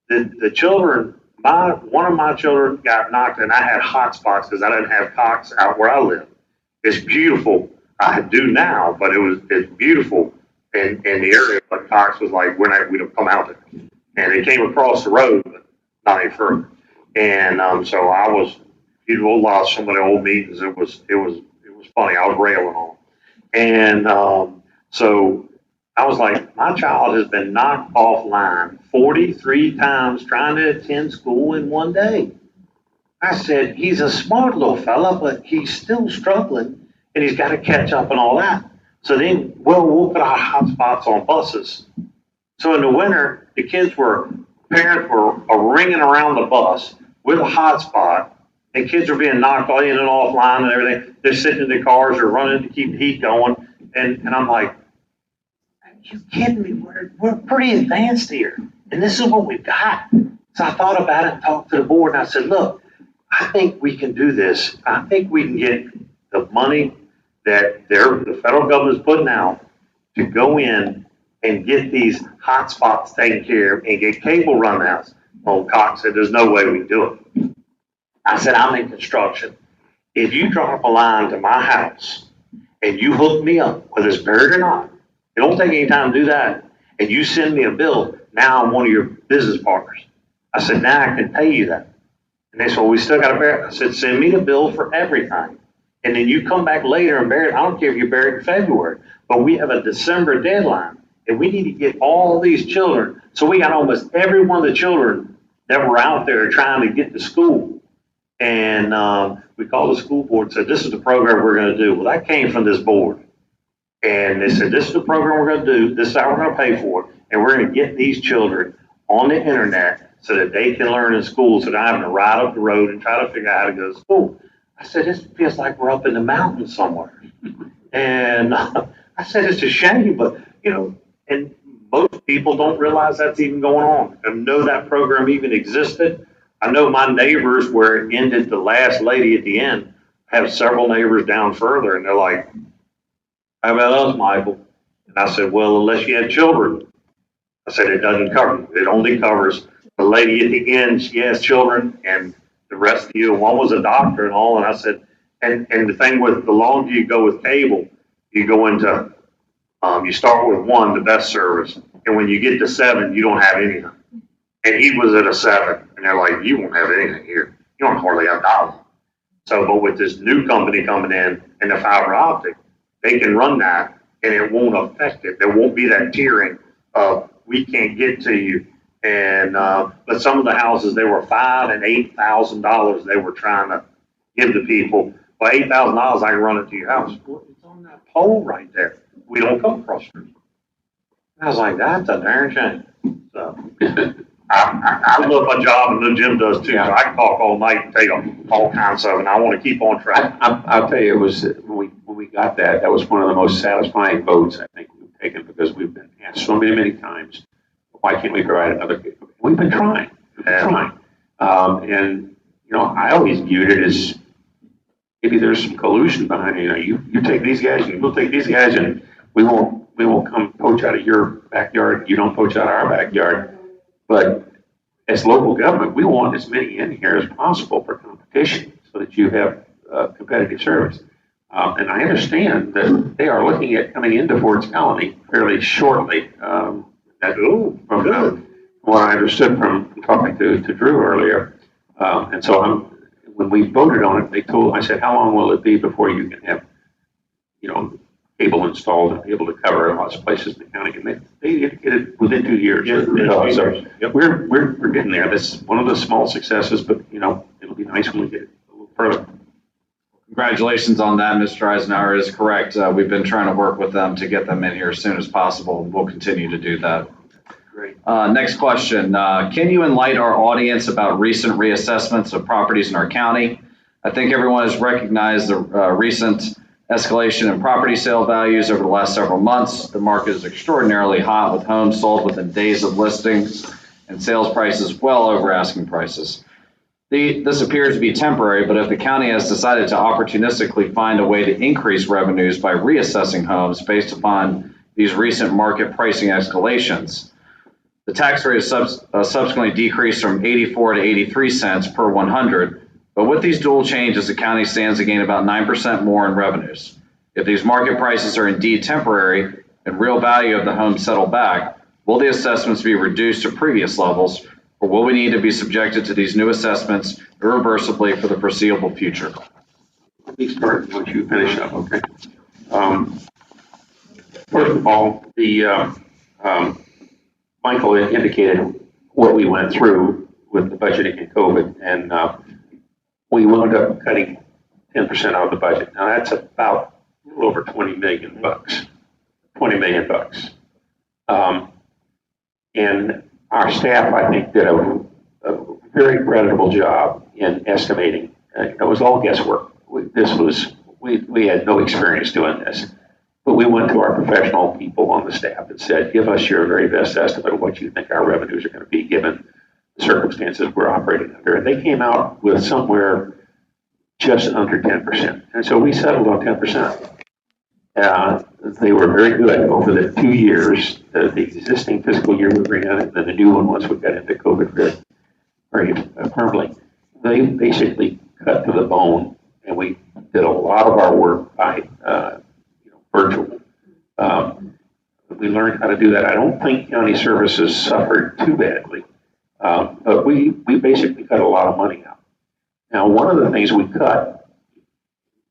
C: the children, one of my children got knocked, and I had hot spots because I didn't have Cox out where I live. It's beautiful. I do now, but it's beautiful in the area. But Cox was like, we don't come out there. And it came across the road, but not any further. And so I was, lost some of the old meetings. It was funny. I was railing on them. And so I was like, my child has been knocked offline 43 times trying to attend school in one day. I said, he's a smart little fella, but he's still struggling, and he's got to catch up and all that. So then, we'll put our hotspots on buses. So in the winter, the parents were ringing around the bus with a hotspot, and kids are being knocked in and offline and everything. They're sitting in their cars or running to keep the heat going. And I'm like, are you kidding me? We're pretty advanced here, and this is what we've got. So I thought about it and talked to the board, and I said, look, I think we can do this. I think we can get the money that the federal government is putting out to go in and get these hot spots taken care of and get cable runouts. Well, Cox said, there's no way we can do it. I said, I'm in construction. If you drop a line to my house and you hook me up, whether it's buried or not, it don't take any time to do that, and you send me a bill, now I'm one of your business partners. I said, now I can pay you that. And they said, well, we still got to bury it. I said, send me the bill for everything. And then you come back later and bury it. I don't care if you bury it in February, but we have a December deadline, and we need to get all these children. So we got almost every one of the children that were out there trying to get to school. And we called the school board and said, this is the program we're going to do. Well, that came from this board. And they said, this is the program we're going to do. This is how we're going to pay for it. And we're going to get these children on the internet so that they can learn in school, so they're not having to ride up the road and try to figure out how to go to school. I said, this feels like we're up in the mountains somewhere. And I said, it's a shame, but, and most people don't realize that's even going on and know that program even existed. I know my neighbors where it ended, the last lady at the end, have several neighbors down further, and they're like, how about us, Michael? And I said, well, unless you had children. I said, it doesn't cover you. It only covers the lady at the end. She has children, and the rest of you. One was a doctor and all. And I said, and the thing with the longer you go with cable, you go into, you start with 1, the best service. And when you get to 7, you don't have anything. And he was at a 7. And they're like, you won't have anything here. You don't hardly have dollars. So, but with this new company coming in and the fiber optic, they can run that and it won't affect it. There won't be that tiering of we can't get to you. And but some of the houses, they were $5,000 and $8,000 they were trying to give the people. For $8,000, I can run it to your house. Well, it's on that pole right there. We don't come across the street. I was like, that's a darn shame. So I love my job, and the Jim does too. So I can talk all night and tell you all kinds of, and I want to keep on track.
B: I'll tell you, it was when we got that. That was one of the most satisfying votes I think we've taken, because we've been asked so many times, why can't we provide another? We've been trying. And I always viewed it as maybe there's some collusion behind it. You take these guys, and we'll take these guys, and we won't come poach out of your backyard. You don't poach out of our backyard. But as local government, we want as many in here as possible for competition, so that you have competitive service. And I understand that they are looking at coming into Ford's Colony fairly shortly. From what I understood from talking to Drew earlier. And so when we voted on it, I said, how long will it be before you can have, cable installed and be able to cover lots of places in the county? And they indicated within 2 years. So we're getting there. That's one of the small successes, but it'll be nice when we get a little further.
A: Congratulations on that, Mr. Icenhour is correct. We've been trying to work with them to get them in here as soon as possible. We'll continue to do that.
B: Great.
A: Next question. Can you enlighten our audience about recent reassessments of properties in our county? I think everyone has recognized the recent escalation in property sale values over the last several months. The market is extraordinarily hot, with homes sold within days of listings and sales prices well over asking prices. This appears to be temporary, but if the county has decided to opportunistically find a way to increase revenues by reassessing homes based upon these recent market pricing escalations, the tax rate is subsequently decreased from 84 to 83 cents per 100. But with these dual changes, the county stands to gain about 9% more in revenues. If these market prices are indeed temporary and real value of the home settle back, will the assessments be reduced to previous levels, or will we need to be subjected to these new assessments irreversibly for the foreseeable future?
B: Let me start once you finish up, okay? First of all, Michael indicated what we went through with the budgeting and COVID, and we wound up cutting 10% out of the budget. Now that's about a little over $20 million. $20 million. And our staff, I think, did a very creditable job in estimating. It was all guesswork. We had no experience doing this. But we went to our professional people on the staff and said, give us your very best estimate of what you think our revenues are going to be given the circumstances we're operating under. And they came out with somewhere just under 10%. And so we settled on 10%. They were very good over the 2 years, the existing fiscal year we were in, and then the new one once we got into COVID very permanently. They basically cut to the bone, and we did a lot of our work by virtual. We learned how to do that. I don't think county services suffered too badly, but we basically cut a lot of money out. Now, one of the things we cut,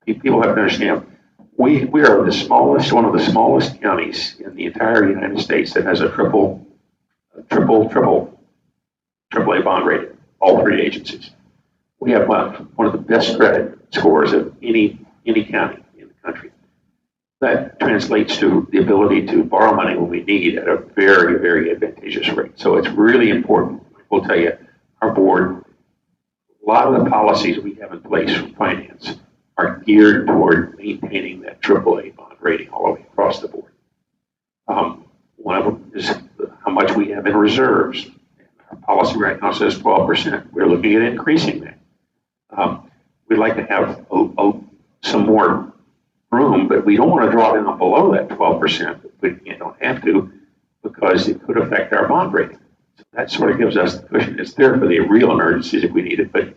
B: people have to understand, we are one of the smallest counties in the entire United States that has a triple AAA bond rating, all three agencies. We have one of the best credit scores of any county in the country. That translates to the ability to borrow money when we need at a very, very advantageous rate. So it's really important. We'll tell you, our board, a lot of the policies we have in place for finance are geared toward maintaining that AAA bond operating all the way across the board. One of them is how much we have in reserves. Our policy right now says 12%. We're looking at increasing that. We'd like to have some more room, but we don't want to draw down below that 12%. We don't have to because it could affect our bond rating. So that sort of gives us the cushion. It's there for the real emergencies if we need it, but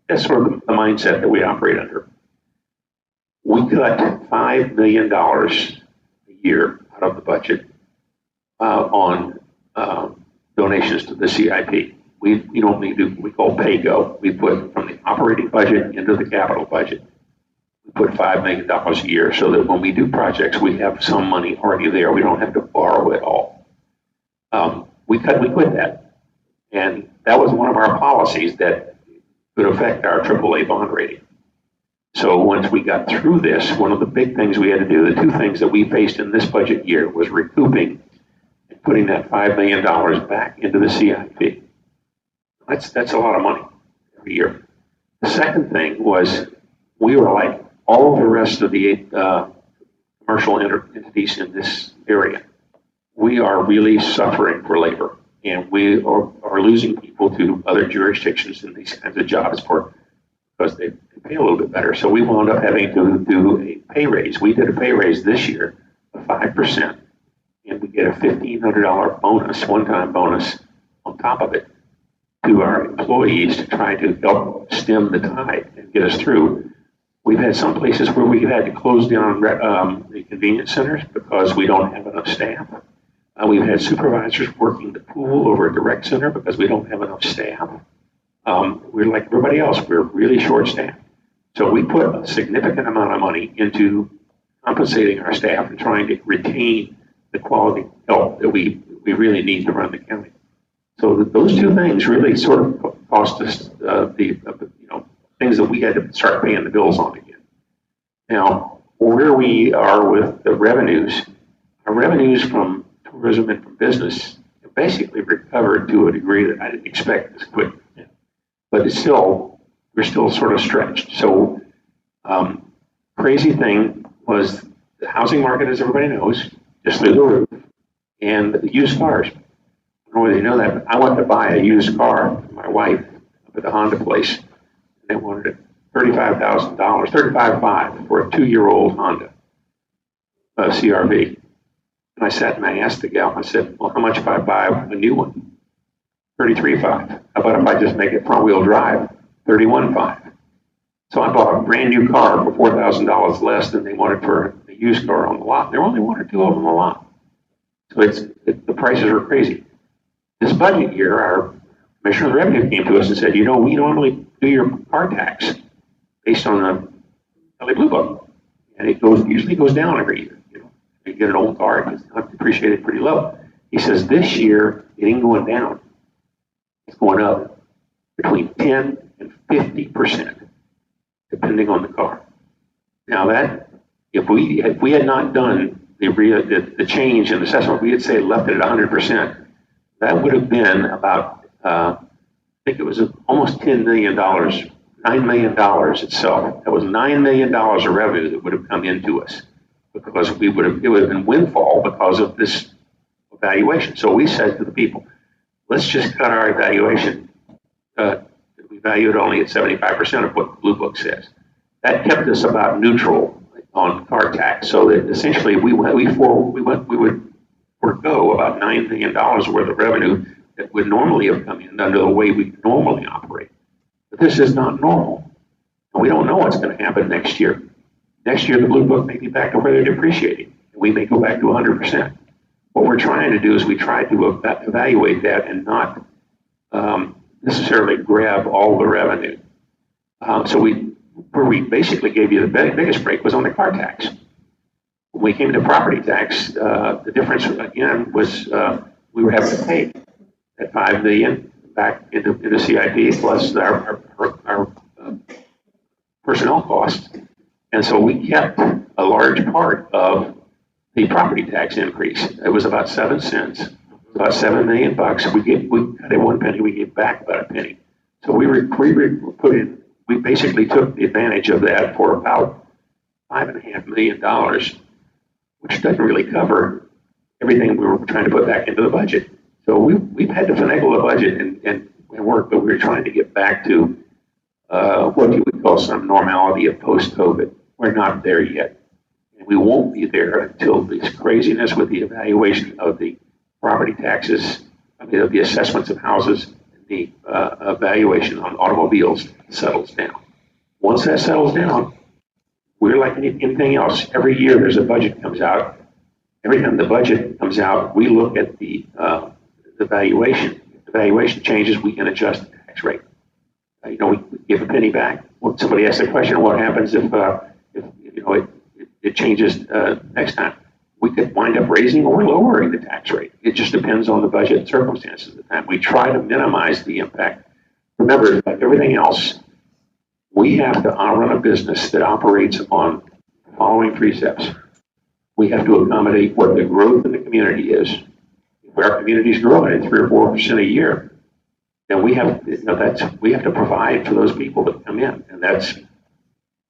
B: that's sort of the mindset that we operate under. We cut $5 million a year out of the budget on donations to the CIP. We don't need to, we call pay-go. We put from the operating budget into the capital budget. We put $5 million a year so that when we do projects, we have some money already there. We don't have to borrow it all. We quit that. And that was one of our policies that could affect our AAA bond rating. So once we got through this, one of the big things we had to do, the two things that we faced in this budget year was recouping and putting that $5 million back into the CIP. That's a lot of money every year. The second thing was we were like all the rest of the commercial entities in this area. We are really suffering for labor, and we are losing people to other jurisdictions in these kinds of jobs because they pay a little bit better. So we wound up having to do a pay raise. We did a pay raise this year of 5%, and we get a $1,500 bonus, one-time bonus on top of it to our employees to try to help stem the tide and get us through. We've had some places where we've had to close down the convenience centers because we don't have enough staff. We've had supervisors working the pool over at the rec center because we don't have enough staff. We're like everybody else, we're really short-staffed. So we put a significant amount of money into compensating our staff and trying to retain the quality help that we really need to run the county. So those two things really sort of cost us things that we had to start paying the bills on again. Now, where we are with the revenues, our revenues from tourism and from business have basically recovered to a degree that I didn't expect this quick. But we're still sort of stretched. So crazy thing was the housing market, as everybody knows, just through the roof, and the used cars. I don't know whether you know that, but I wanted to buy a used car for my wife up at the Honda place. And they wanted it $35,000, $35,500 for a 2-year-old Honda CRV. And I sat and I asked the gal, I said, well, how much if I buy a new one? $33,500. How about if I just make it front-wheel drive? $31,500. So I bought a brand new car for $4,000 less than they wanted for a used car on the lot. There were only one or two of them on the lot. So the prices are crazy. This budget year, our Commissioner of the Revenue came to us and said, we normally do your car tax based on the LA Blue Book. And it usually goes down every year. You get an old car, it's not depreciated pretty low. He says this year, it ain't going down. It's going up between 10 and 50%, depending on the car. Now that, if we had not done the change in assessment, we had say left it at 100%, that would have been about, I think it was almost $10 million, $9 million itself. That was $9 million of revenue that would have come into us because it would have been windfall because of this evaluation. So we said to the people, let's just cut our evaluation. We value it only at 75% of what the Blue Book says. That kept us about neutral on car tax, so that essentially we would forego about $9 million worth of revenue that would normally have come in under the way we normally operate. But this is not normal. And we don't know what's going to happen next year. Next year, the Blue Book may be back to where they're depreciating. We may go back to 100%. What we're trying to do is we try to evaluate that and not necessarily grab all the revenue. So where we basically gave you the biggest break was on the car tax. When we came to property tax, the difference again was we were having to pay that $5 million back into CIP plus our personnel costs, and so we kept a large part of the property tax increase. It was about 7 cents, about $7 million. We cut it 1 penny, we gave back about a penny. So we basically took the advantage of that for about $5.5 million which doesn't really cover everything we were trying to put back into the budget. So we've had to finagle the budget and work, but we're trying to get back to what you would call some normality of post-COVID. We're not there yet. And we won't be there until this craziness with the evaluation of the property taxes, of the assessments of houses, and the evaluation on automobiles settles down. Once that settles down, we're like anything else. Every year there's a budget comes out. Every time the budget comes out, we look at the valuation. If the valuation changes, we can adjust the tax rate. We give a penny back. When somebody asks the question, what happens if it changes next time? We could wind up raising or lowering the tax rate. It just depends on the budget and circumstances at the time. We try to minimize the impact. Remember, like everything else, we have to run a business that operates on the following precepts. We have to accommodate what the growth in the community is. If our community is growing at 3 or 4% a year, then we have to provide for those people that come in, and that's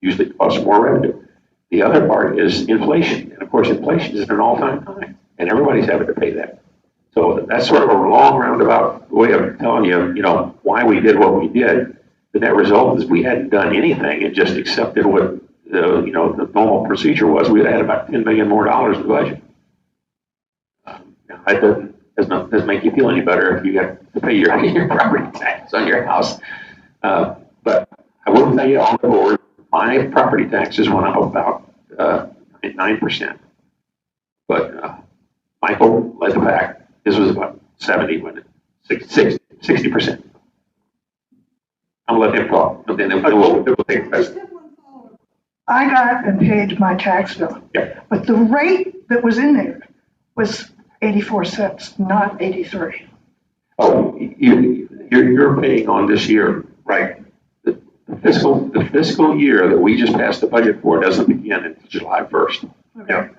B: usually costs more revenue. The other part is inflation, and of course, inflation is at an all-time high, and everybody's having to pay that. So that's sort of a long roundabout way of telling you, why we did what we did. The net result is we hadn't done anything and just accepted what the normal procedure was. We had about $10 million more in the budget. Now that doesn't make you feel any better if you got to pay your property tax on your house. But I will tell you on the board, my property taxes went up about 9%. But Michael led the pack. His was about 70, when it 60%. I'll let him talk. But then we'll take that.
D: I got and paid my tax bill.
B: Yeah.
D: But the rate that was in there was 84 cents, not 83.
B: Oh, you're paying on this year, right? The fiscal year that we just passed the budget for doesn't begin until July 1st.
D: Okay.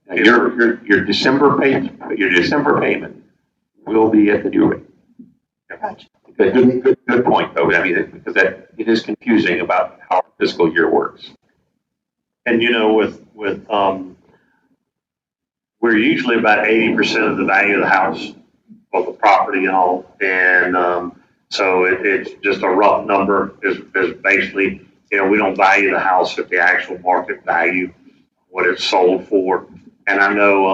B: Now, your December payment will be at the new rate.
D: Gotcha.
B: Good point, though. I mean, because it is confusing about how our fiscal year works.
C: And we're usually about 80% of the value of the house, of the property and all. And so it's just a rough number. Is basically, we don't value the house at the actual market value, what it's sold for. And I know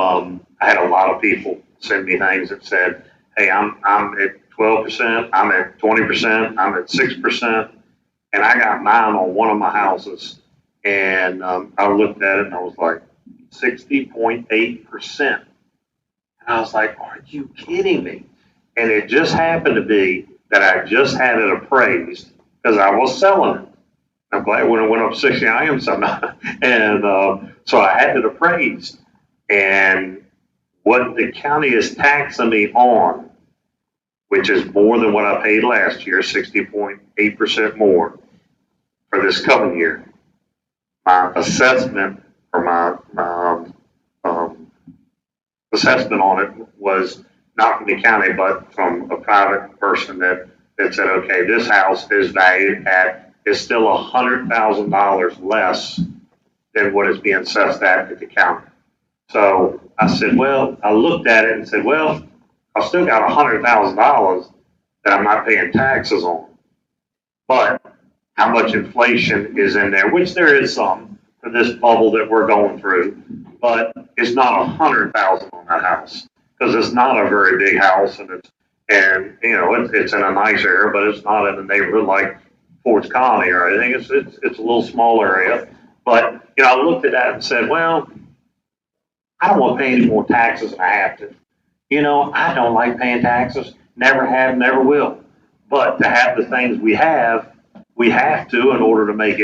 C: I had a lot of people send me things that said, hey, I'm at 12%, I'm at 20%, I'm at 6%, and I got mine on one of my houses. And I looked at it and I was like, 60.8%. And I was like, are you kidding me? And it just happened to be that I just had it appraised because I was selling it. I'm glad when it went up 60, I am selling it. And so I had it appraised. And what the county is taxing me on, which is more than what I paid last year, 60.8% more for this coming year. My assessment, or my assessment on it, was not from the county, but from a private person that said, okay, this house is valued is still $100,000 less than what is being assessed at the county. So I said, well, I looked at it and said, well, I still got $100,000 that I'm not paying taxes on. But how much inflation is in there, which there is some for this bubble that we're going through, but it's not $100,000 on that house because it's not a very big house, and it's in a nice area, but it's not in a neighborhood like Ford's Colony or anything. It's a little small area, but I looked at that and said, well, I don't want to pay any more taxes than I have to. I don't like paying taxes, never have, never will. But to have the things we have to in order to make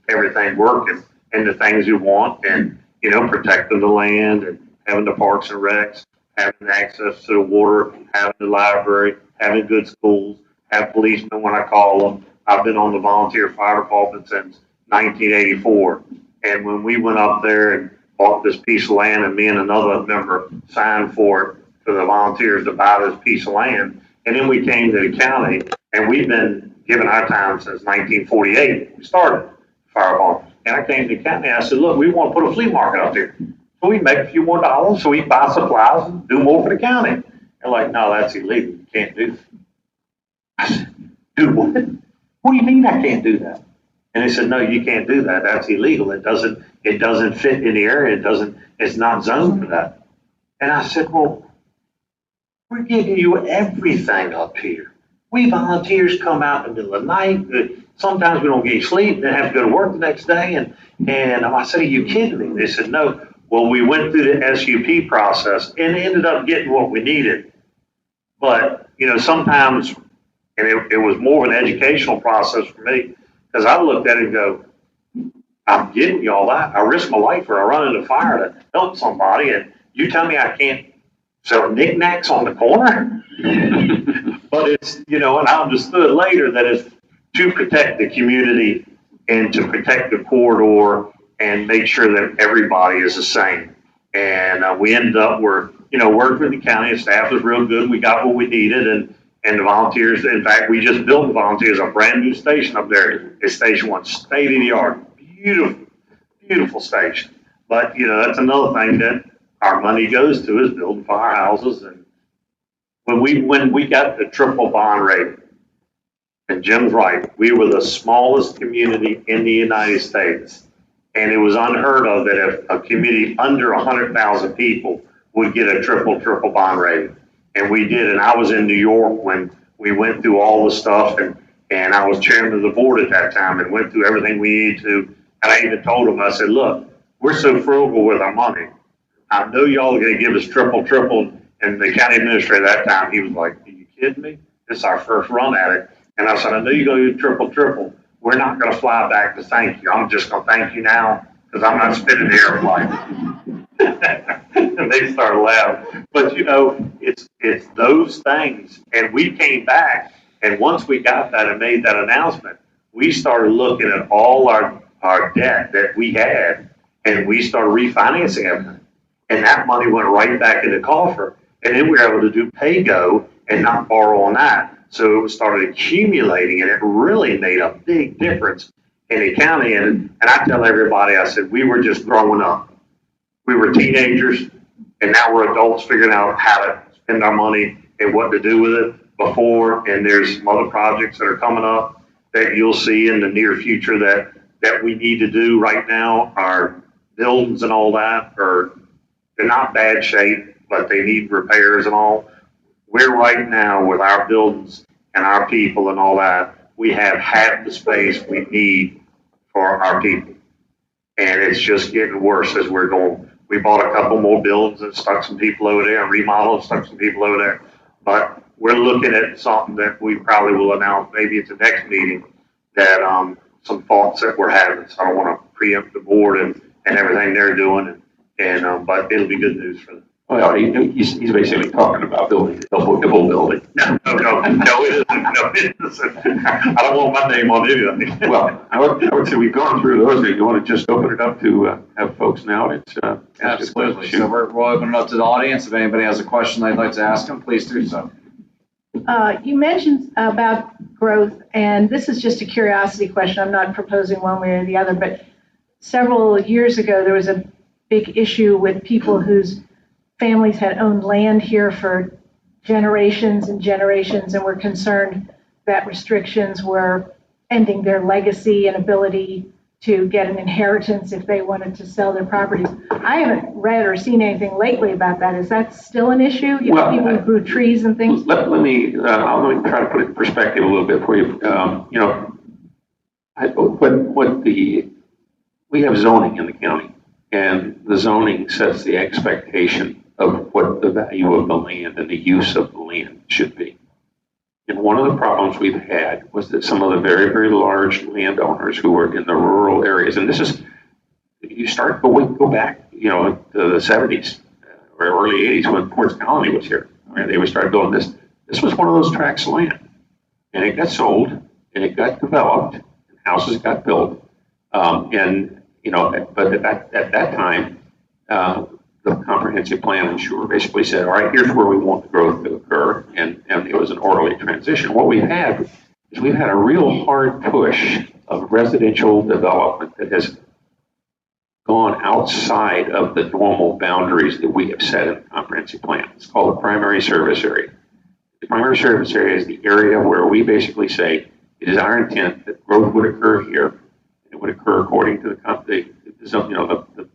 C: everything working and the things you want, and protecting the land and having the parks and recs, having access to the water, having the library, having good schools, have policemen when I call them. I've been on the volunteer fire department since 1984, and when we went up there and bought this piece of land, and me and another member signed for the volunteers to buy this piece of land, and then we came to the county, and we've been giving our time since 1948. We started fire department. And I came to the county and I said, look, we want to put a flea market up there. So we make a few more dollars, so we buy supplies and do more for the county. They're like, no, that's illegal. You can't do that. I said, do what? What do you mean I can't do that? And they said, no, you can't do that. That's illegal. It doesn't fit in the area. It's not zoned for that. And I said, well, we're giving you everything up here. We volunteers come out in the middle of the night. Sometimes we don't get sleep, then have to go to work the next day. And I said, are you kidding me? They said, no. Well, we went through the SUP process and ended up getting what we needed. But, sometimes, and it was more of an educational process for me, because I looked at it and go, I'm getting you all that. I risk my life or I run into fire to help somebody, and you tell me I can't sell knickknacks on the corner? But it's, and I understood later that it's to protect the community and to protect the corridor and make sure that everybody is the same. And we ended up working with the county. The staff was real good. We got what we needed, and the volunteers. In fact, we just built the volunteers a brand new station up there. It's Station 1, state of the art, beautiful, beautiful station. But that's another thing that our money goes to is building firehouses. And when we got the triple bond rate, and Jim's right, we were the smallest community in the United States. And it was unheard of that if a community under 100,000 people would get a triple bond rating. And we did. And I was in New York when we went through all the stuff, and I was chairman of the board at that time and went through everything we needed to. And I even told them, I said, look, we're so frugal with our money. I know y'all are going to give us triple. And the county administrator at that time, he was like, are you kidding me? This is our first run at it. And I said, I know you're going to do triple. We're not going to fly back to thank you. I'm just going to thank you now because I'm not spending the airplane. And they started laughing. But, it's those things. And we came back, and once we got that and made that announcement, we started looking at all our debt that we had, and we started refinancing everything. And that money went right back in the coffer. And then we were able to do pay-go and not borrow on that. So it started accumulating, and it really made a big difference in the county. And I tell everybody, I said, we were just growing up. We were teenagers, and now we're adults figuring out how to spend our money and what to do with it before. And there's some other projects that are coming up that you'll see in the near future that we need to do right now. Our buildings and all that they're not bad shape, but they need repairs and all. We're right now with our buildings and our people and all that, we have half the space we need for our people. And it's just getting worse as we're going. We bought a couple more buildings and stuck some people over there and remodeled, stuck some people over there. But we're looking at something that we probably will announce maybe at the next meeting that some thoughts that we're having. So I don't want to preempt the board and everything they're doing. But it'll be good news for them.
B: Well, he's basically talking about building the Hipple building.
C: No, it isn't. I don't want my name on anything.
B: Well, I would say we've gone through those. Do you want to just open it up to have folks now?
A: Absolutely. So we'll open it up to the audience. If anybody has a question they'd like to ask them, please do so.
E: You mentioned about growth, and this is just a curiosity question. I'm not proposing one way or the other, but several years ago, there was a big issue with people whose families had owned land here for generations and generations and were concerned that restrictions were ending their legacy and ability to get an inheritance if they wanted to sell their properties. I haven't read or seen anything lately about that. Is that still an issue? People who grew trees and things?
B: Let me try to put it in perspective a little bit for you. We have zoning in the county, and the zoning sets the expectation of what the value of the land and the use of the land should be. And one of the problems we've had was that some of the very, very large landowners who were in the rural areas, and this is, you start go back, to the 70s or early 80s when Ports Colony was here, where they would start building this. This was one of those tracts of land, and it got sold, and it got developed, and houses got built, but at that time, the comprehensive plan and SHOA basically said, all right, here's where we want the growth to occur, and it was an orderly transition. What we've had is we've had a real hard push of residential development that has gone outside of the normal boundaries that we have set in the comprehensive plan. It's called a primary service area. The primary service area is the area where we basically say it is our intent that growth would occur here. It would occur according to the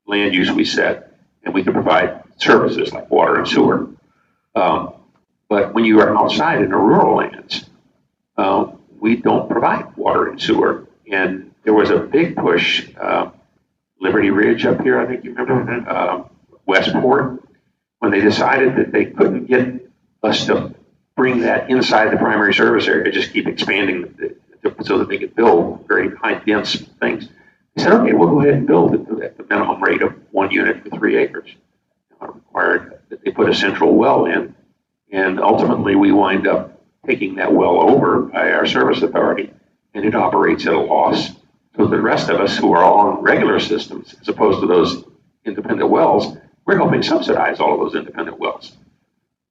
B: land use we set, and we can provide services like water and sewer. But when you are outside in the rural lands, we don't provide water and sewer. And there was a big push, Liberty Ridge up here, I think you remember, Westport, when they decided that they couldn't get us to bring that inside the primary service area, just keep expanding so that they could build very high dense things. They said, okay, we'll go ahead and build at the minimum rate of 1 unit for 3 acres. Required that they put a central well in, and ultimately we wind up taking that well over by our service authority, and it operates at a loss. So the rest of us who are on regular systems, as opposed to those independent wells, we're helping subsidize all of those independent wells.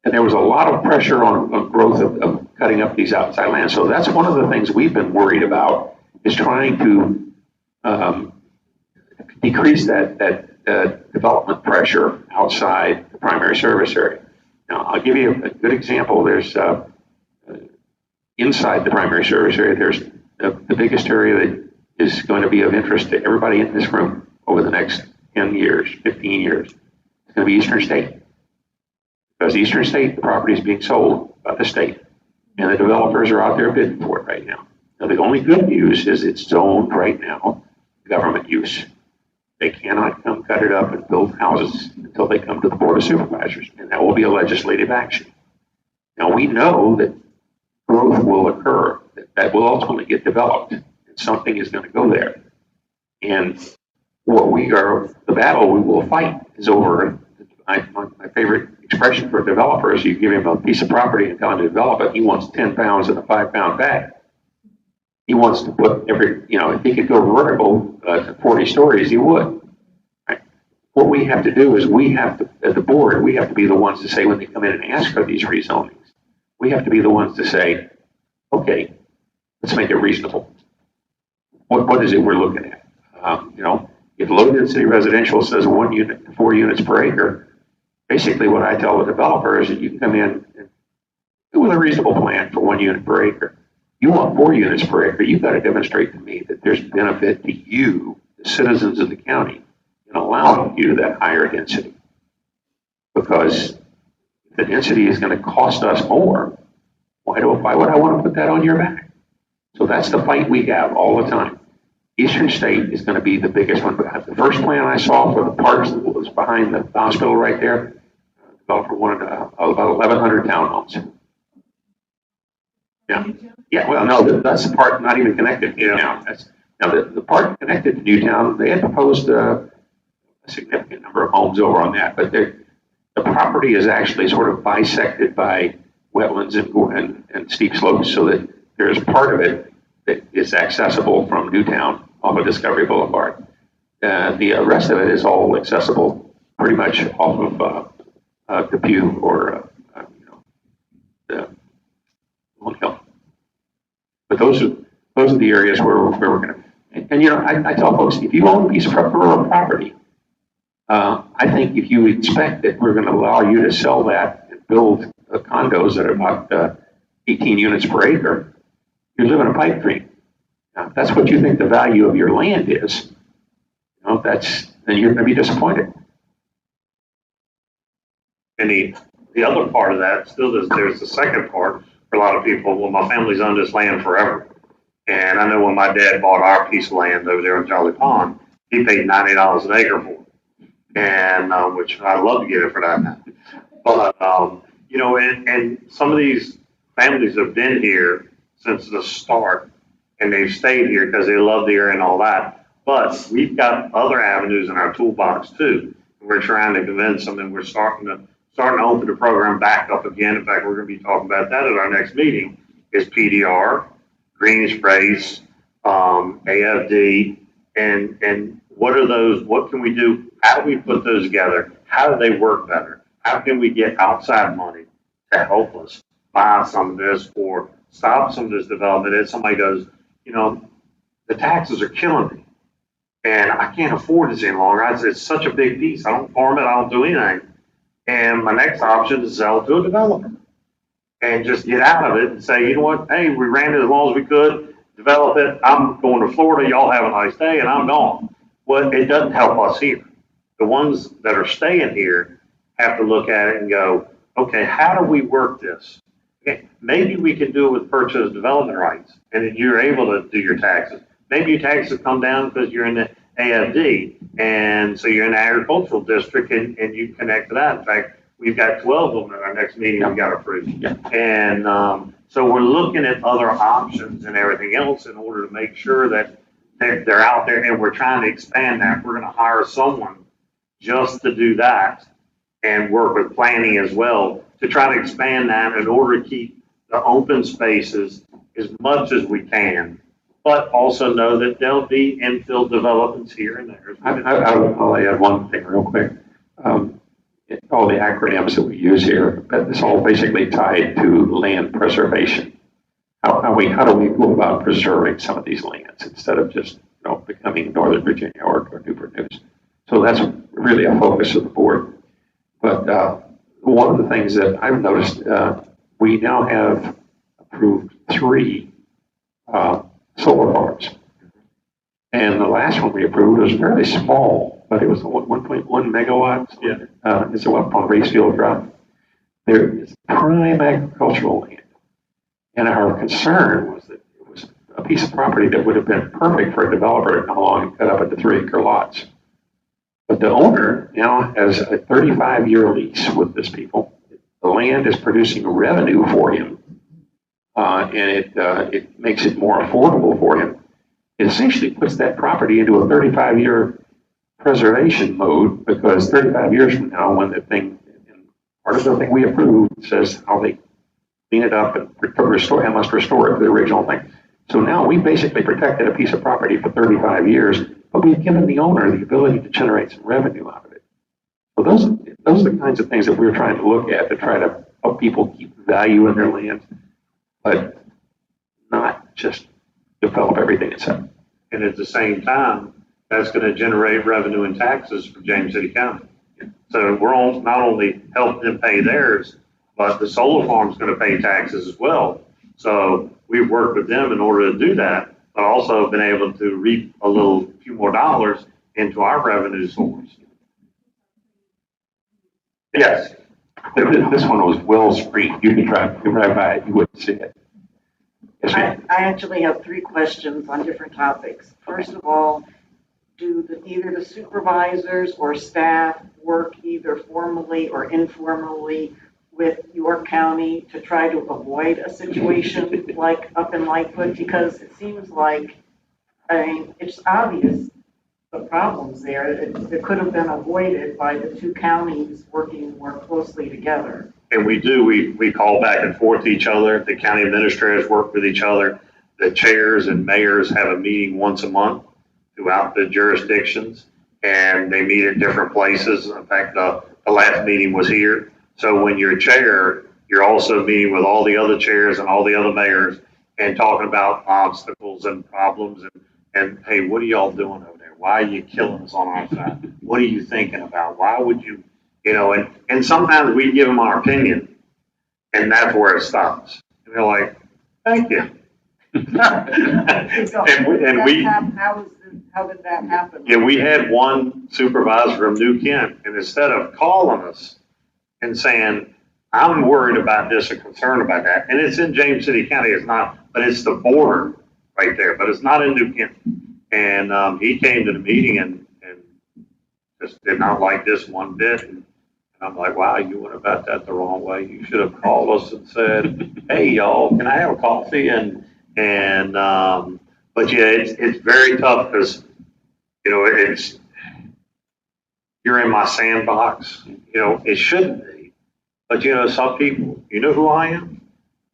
B: And there was a lot of pressure on growth of cutting up these outside lands. So that's one of the things we've been worried about, is trying to decrease that development pressure outside the primary service area. Now, I'll give you a good example. There's inside the primary service area, there's the biggest area that is going to be of interest to everybody in this room over the next 10 years, 15 years. It's going to be Eastern State. Because Eastern State, the property is being sold by the state, and the developers are out there bidding for it right now. Now, the only good news is it's zoned right now government use. They cannot come cut it up and build houses until they come to the Board of Supervisors, and that will be a legislative action. Now, we know that growth will occur, that will ultimately get developed, and something is going to go there. And the battle we will fight is over, my favorite expression for a developer is you give him a piece of property and tell him to develop it, he wants 10 pounds in a 5-pound bag. He wants to put if he could go vertical to 40 stories, he would. Right? What we have to do is as the board, we have to be the ones to say when they come in and ask for these rezonings, we have to be the ones to say, okay, let's make it reasonable. What is it we're looking at? If low density residential says 1 unit to 4 units per acre, basically what I tell the developer is that you can come in and with a reasonable plan for 1 unit per acre. You want 4 units per acre, you've got to demonstrate to me that there's benefit to you, the citizens of the county, in allowing you that higher density. Because if the density is going to cost us more, why would I want to put that on your back? So that's the fight we have all the time. Eastern State is going to be the biggest one. But the first plan I saw for the parks that was behind the hospital right there, the developer wanted about 1,100 townhomes. Yeah. Well, no, that's the part not even connected to Newtown. The part connected to Newtown, they had proposed a significant number of homes over on that, but the property is actually sort of bisected by wetlands and steep slopes, so that there's part of it that is accessible from Newtown off of Discovery Boulevard. The rest of it is all accessible pretty much off of Depew or the Long Hill. But those are the areas where we're going to. And I tell folks, if you own a piece of rural property, I think if you expect that we're going to allow you to sell that and build condos that are about 18 units per acre, you're living a pipe dream. Now, if that's what you think the value of your land is, then you're going to be disappointed.
C: And the other part of that, still there's the second part for a lot of people. Well, my family's owned this land forever. And I know when my dad bought our piece of land over there in Jolly Pond, he paid $90 an acre for it. And which I'd love to get it for that now. But, and some of these families have been here since the start, and they've stayed here because they love the area and all that. But we've got other avenues in our toolbox too. We're trying to convince them, and we're starting to open the program back up again. In fact, we're going to be talking about that at our next meeting. Is PDR, green sprays, AFD, and what are those? What can we do? How do we put those together? How do they work better? How can we get outside money to help us buy some of this or stop some of this development? And somebody goes, the taxes are killing me. and I can't afford this any longer. It's such a big piece. I don't farm it. I don't do anything. And my next option is sell it to a developer and just get out of it and say, you know what? Hey, we ran it as long as we could, develop it. I'm going to Florida. Y'all have a nice day, and I'm gone. Well, it doesn't help us here. The ones that are staying here have to look at it and go, okay, how do we work this? Okay, maybe we can do it with purchase development rights, and then you're able to do your taxes. Maybe your taxes come down because you're in the AFD, and so you're in the agricultural district, and you connect to that. In fact, we've got 12 of them at our next meeting we got approved.
B: Yeah.
C: And so we're looking at other options and everything else in order to make sure that they're out there, and we're trying to expand that. We're going to hire someone just to do that and work with planning as well to try to expand that in order to keep the open spaces as much as we can, but also know that there'll be infill developments here and there.
B: I'll add one thing real quick. All the acronyms that we use here, it's all basically tied to land preservation. How do we go about preserving some of these lands instead of just becoming Northern Virginia or Newport News? So that's really a focus of the board. But one of the things that I've noticed, we now have approved 3 solar farms. And the last one we approved was fairly small, but it was 1.1 megawatts.
C: Yeah.
B: It's up on Racefield Drive. There is prime agricultural land. And our concern was that it was a piece of property that would have been perfect for a developer to come along and cut up into 3-acre lots. But the owner now has a 35-year lease with this people. The land is producing revenue for him, and it makes it more affordable for him. It essentially puts that property into a 35-year preservation mode, because 35 years from now, when the thing, and part of the thing we approved says how they clean it up and restore, and must restore it to the original thing. So now we basically protected a piece of property for 35 years, but we've given the owner the ability to generate some revenue out of it. So those are the kinds of things that we're trying to look at to try to help people keep value in their land, but not just develop everything itself.
C: And at the same time, that's going to generate revenue and taxes for James City County. So we're not only helping them pay theirs, but the solar farm's going to pay taxes as well. So we've worked with them in order to do that, but also been able to reap a few more dollars into our revenue source. Yes.
B: This one was Wells Street. You can drive right by it, you wouldn't see it. Yes, ma'am.
F: I actually have 3 questions on different topics. First of all, do either the supervisors or staff work either formally or informally with York County to try to avoid a situation like up in Lightfoot? Because it seems like, it's obvious the problems there. It could have been avoided by the 2 counties working more closely together.
C: And we do, we call back and forth to each other. The county administrators work with each other. The chairs and mayors have a meeting once a month throughout the jurisdictions, and they meet at different places. In fact, the last meeting was here. So when you're chair, you're also meeting with all the other chairs and all the other mayors and talking about obstacles and problems and hey, what are y'all doing over there? Why are you killing us on our side? What are you thinking about? Why would you, and sometimes we give them our opinion, and that's where it stops. And they're like, thank you.
F: How did that happen?
C: Yeah, we had one supervisor from New Kent, and instead of calling us and saying, I'm worried about this or concerned about that, and it's in James City County, it's not, but it's the border right there, but it's not in New Kent. And he came to the meeting and just did not like this one bit. And I'm like, wow, you went about that the wrong way. You should have called us and said, hey, y'all, can I have a coffee? But yeah, it's very tough because, it's, you're in my sandbox, it shouldn't be. But, some people, you know who I am?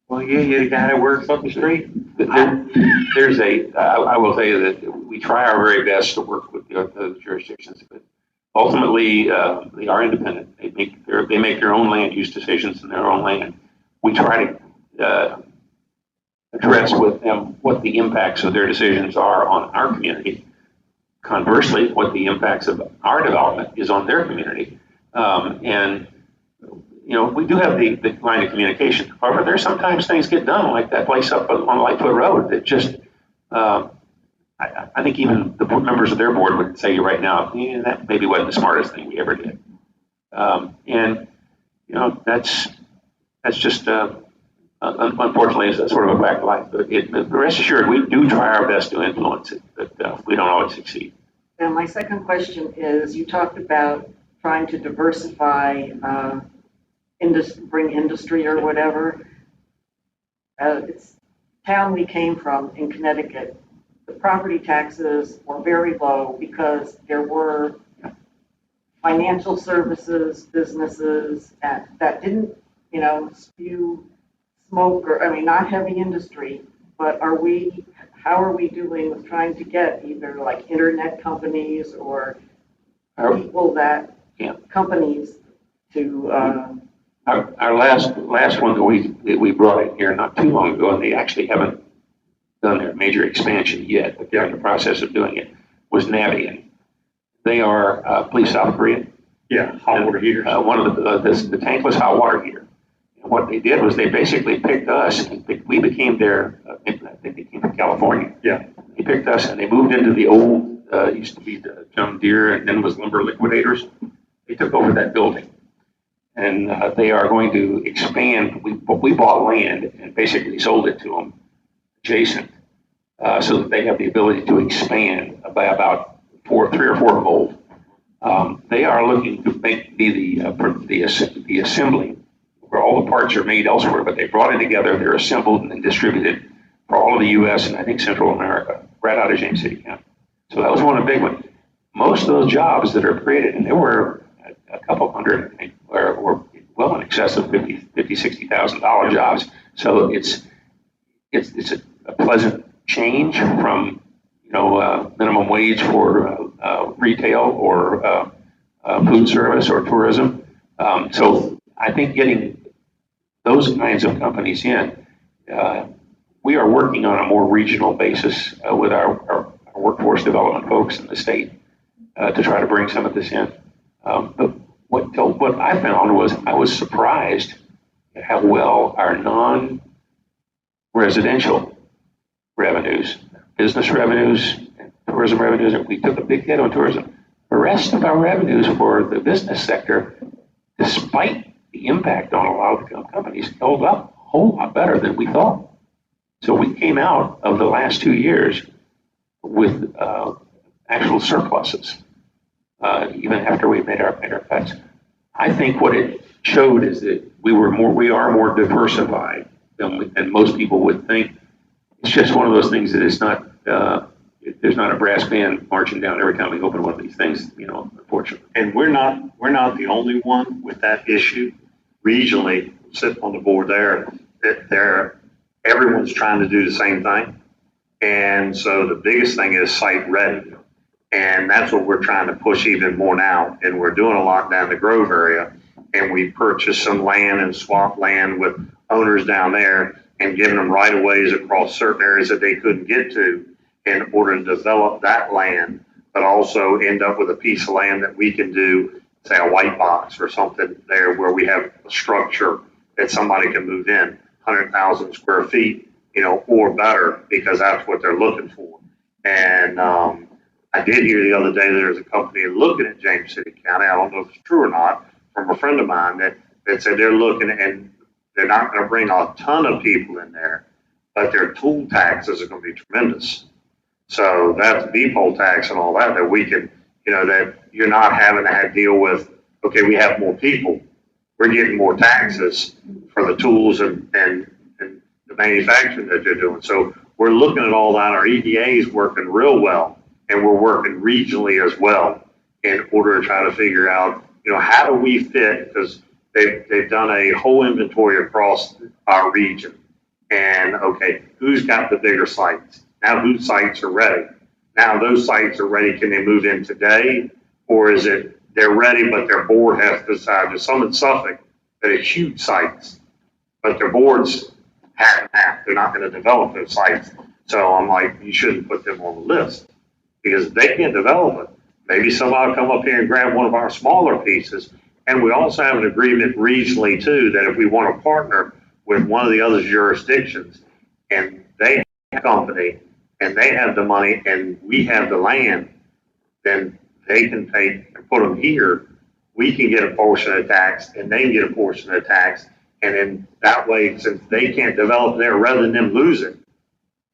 C: Well, yeah, you're the guy that works up the street.
B: I will tell you that we try our very best to work with the jurisdictions, but ultimately, they are independent. They make their own land use decisions in their own land. We try to address with them what the impacts of their decisions are on our community. conversely, what the impacts of our development is on their community. And, you know, we do have the line of communication. However, there's sometimes things get done, like that place up on Lightfoot Road, that just, I think even the members of their board would say right now, yeah, that maybe wasn't the smartest thing we ever did. And, you know, that's just, unfortunately, is sort of a fact of life. But rest assured, we do try our best to influence it, but we don't always succeed.
F: And my second question is, you talked about trying to diversify, bring industry or whatever. It's town we came from in Connecticut. The property taxes were very low because there were financial services businesses that didn't, you know, spew smoke or, I mean, not heavy industry, but how are we doing with trying to get either like internet companies or people that, companies to,
B: Our last one that we brought in here not too long ago, and they actually haven't done their major expansion yet, but they're in the process of doing it, was Navient. They are police South Korean.
C: Yeah, hot water heaters.
B: One of the tankless hot water heater. And what they did was they basically picked us. We became their. I think they came from California.
C: Yeah.
B: They picked us and they moved into the old. Used to be the John Deere, and then was Lumber Liquidators. They took over that building, and they are going to expand. We bought land and basically sold it to them adjacent, so that they have the ability to expand by about 3 or 4 fold. They are looking to be the assembly where all the parts are made elsewhere, but they brought it together. They're assembled and then distributed for all of the U.S. and I think Central America, right out of James City County. So that was one big. Most of those jobs that are created, and there were a couple hundred, I think, were well in excess of $60,000 jobs. So it's a pleasant change from, you know, minimum wage for retail or food service or tourism. So I think getting those kinds of companies in, we are working on a more regional basis with our workforce development folks in the state to try to bring some of this in. But what I found was I was surprised at how well our non-residential revenues, business revenues, and tourism revenues, and we took a big hit on tourism. The rest of our revenues for the business sector, despite the impact on a lot of the companies, held up a whole lot better than we thought. So we came out of the last 2 years with actual surpluses, even after we made our cuts. I think what it showed is that we are more diversified than most people would think. It's just one of those things that it's not. There's not a brass band marching down every time we open one of these things, you know, unfortunately.
C: And we're not the only one with that issue. Regionally, sitting on the board there, everyone's trying to do the same thing. And so the biggest thing is site ready. And that's what we're trying to push even more now. And we're doing a lot down the Grove area. And we purchased some land and swapped land with owners down there and giving them right of ways across certain areas that they couldn't get to in order to develop that land, but also end up with a piece of land that we can do, say, a white box or something there where we have a structure that somebody can move in, 100,000 square feet, you know, or better, because that's what they're looking for. And I did hear the other day there's a company looking at James City County. I don't know if it's true or not, from a friend of mine that said they're looking and they're not going to bring a ton of people in there, but their tool taxes are going to be tremendous. So that's depot tax and all that we can, you know, that you're not having to deal with, okay, we have more people. We're getting more taxes for the tools and the manufacturing that they're doing. So we're looking at all that. Our EDA is working real well, and we're working regionally as well in order to try to figure out, you know, how do we fit, because they've done a whole inventory across our region. And, okay, who's got the bigger sites? Now whose sites are ready? Now those sites are ready. Can they move in today? Or is it they're ready, but their board has to decide? There's some in Suffolk that are huge sites, but their boards half and half. They're not going to develop those sites. So I'm like, you shouldn't put them on the list. Because if they can't develop it, maybe somebody will come up here and grab one of our smaller pieces. And we also have an agreement regionally too, that if we want to partner with one of the other jurisdictions and they have a company and they have the money and we have the land, then they can pay and put them here. We can get a portion of the tax and they can get a portion of the tax. And then that way, since they can't develop there, rather than them lose it,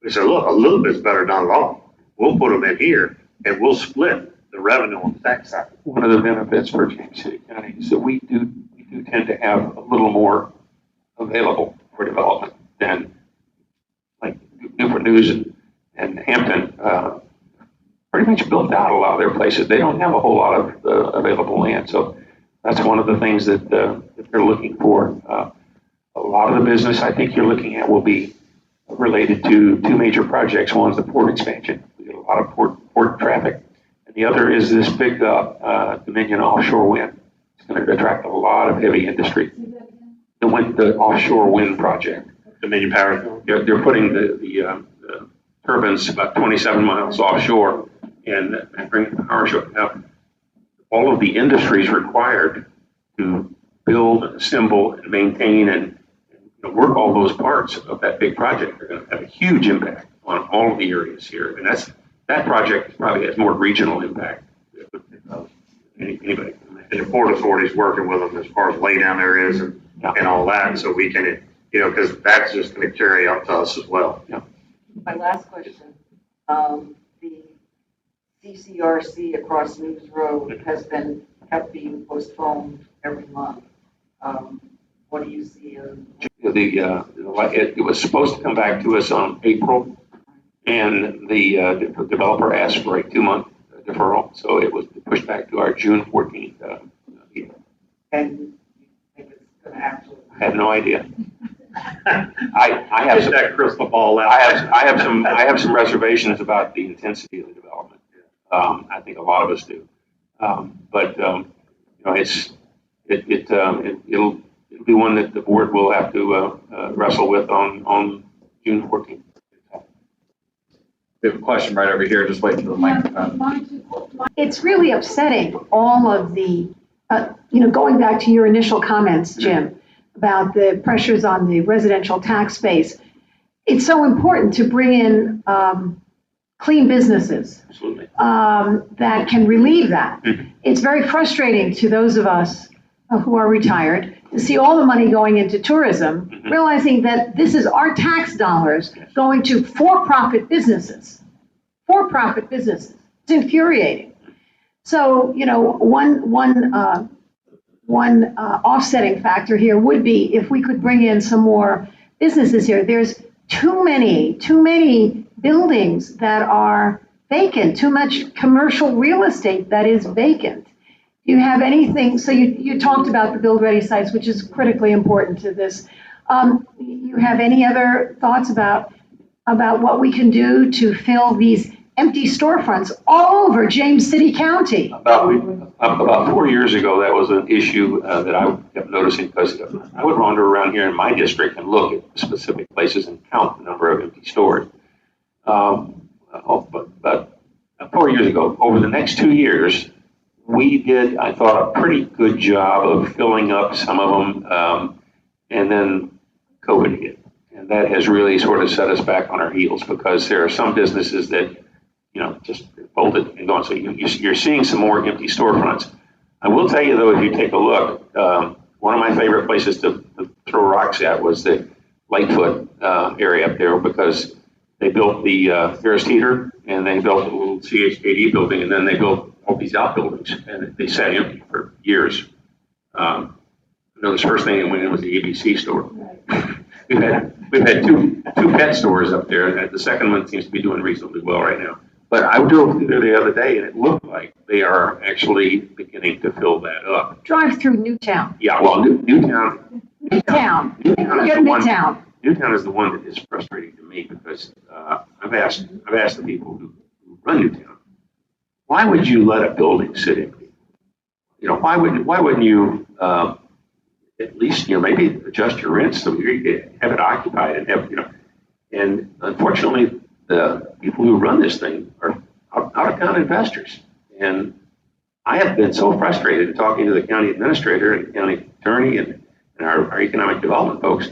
C: we say, look, a little bit's better than a lot. We'll put them in here and we'll split the revenue on the tax side.
B: One of the benefits for James City County is that we do tend to have a little more available for development than like Newport News and Hampton. Pretty much built out a lot of their places. They don't have a whole lot of available land. So that's one of the things that they're looking for. A lot of the business I think you're looking at will be related to two major projects. One's the port expansion. We get a lot of port traffic. And the other is this big Dominion offshore wind. It's going to attract a lot of heavy industry. The offshore wind project.
C: Dominion Power.
B: They're putting the turbines about 27 miles offshore and bring the power shore. Now, all of the industries required to build, assemble, and maintain and work all those parts of that big project are going to have a huge impact on all of the areas here. And that project probably has more regional impact than anybody can imagine.
C: And the Port Authority is working with them as far as laydown areas and all that, so we can, because that's just going to carry up to us as well.
B: Yeah.
F: My last question, the CCRC across News Road has kept being postponed every month. What do you see?
B: It was supposed to come back to us on April, and the developer asked for a 2-month deferral, so it was pushed back to our June 14th meeting.
F: And you think it's going to actually?
B: I have no idea. I have some,
C: that crystal ball out.
B: I have some reservations about the intensity of the development. I think a lot of us do, but it'll be one that the board will have to wrestle with on June 14th.
A: We have a question right over here. Just wait for the microphone.
E: It's really upsetting, all of the, going back to your initial comments, Jim, about the pressures on the residential tax base. It's so important to bring in clean businesses that can relieve that. It's very frustrating to those of us who are retired to see all the money going into tourism, realizing that this is our tax dollars going to for-profit businesses. For-profit businesses. It's infuriating. So, one offsetting factor here would be if we could bring in some more businesses here. There's too many buildings that are vacant, too much commercial real estate that is vacant. Do you have anything? So you talked about the build-ready sites, which is critically important to this. You have any other thoughts about what we can do to fill these empty storefronts all over James City County?
B: About 4 years ago, that was an issue that I kept noticing because I would wander around here in my district and look at specific places and count the number of empty stores. But 4 years ago, over the next 2 years, we did, I thought, a pretty good job of filling up some of them, and then COVID hit. And that has really sort of set us back on our heels because there are some businesses that, just folded and gone. So you're seeing some more empty storefronts. I will tell you, though, if you take a look, one of my favorite places to throw rocks at was the Lightfoot area up there because they built the Ferris Theater and they built a little CHKD building and then they built all these outbuildings and they sat empty for years. The first thing that went in was the ABC store. Right. We've had two pet stores up there, and the second one seems to be doing reasonably well right now. But I drove through there the other day, and it looked like they are actually beginning to fill that up.
E: Drive through Newtown.
B: Yeah, well, Newtown.
E: Newtown is
B: the one that is frustrating to me because I've asked the people who run Newtown, why would you let a building sit empty? Why wouldn't you at least maybe adjust your rents so you have it occupied and have and unfortunately the people who run this thing are out-of-town investors. And I have been so frustrated in talking to the county administrator and the county attorney and our economic development folks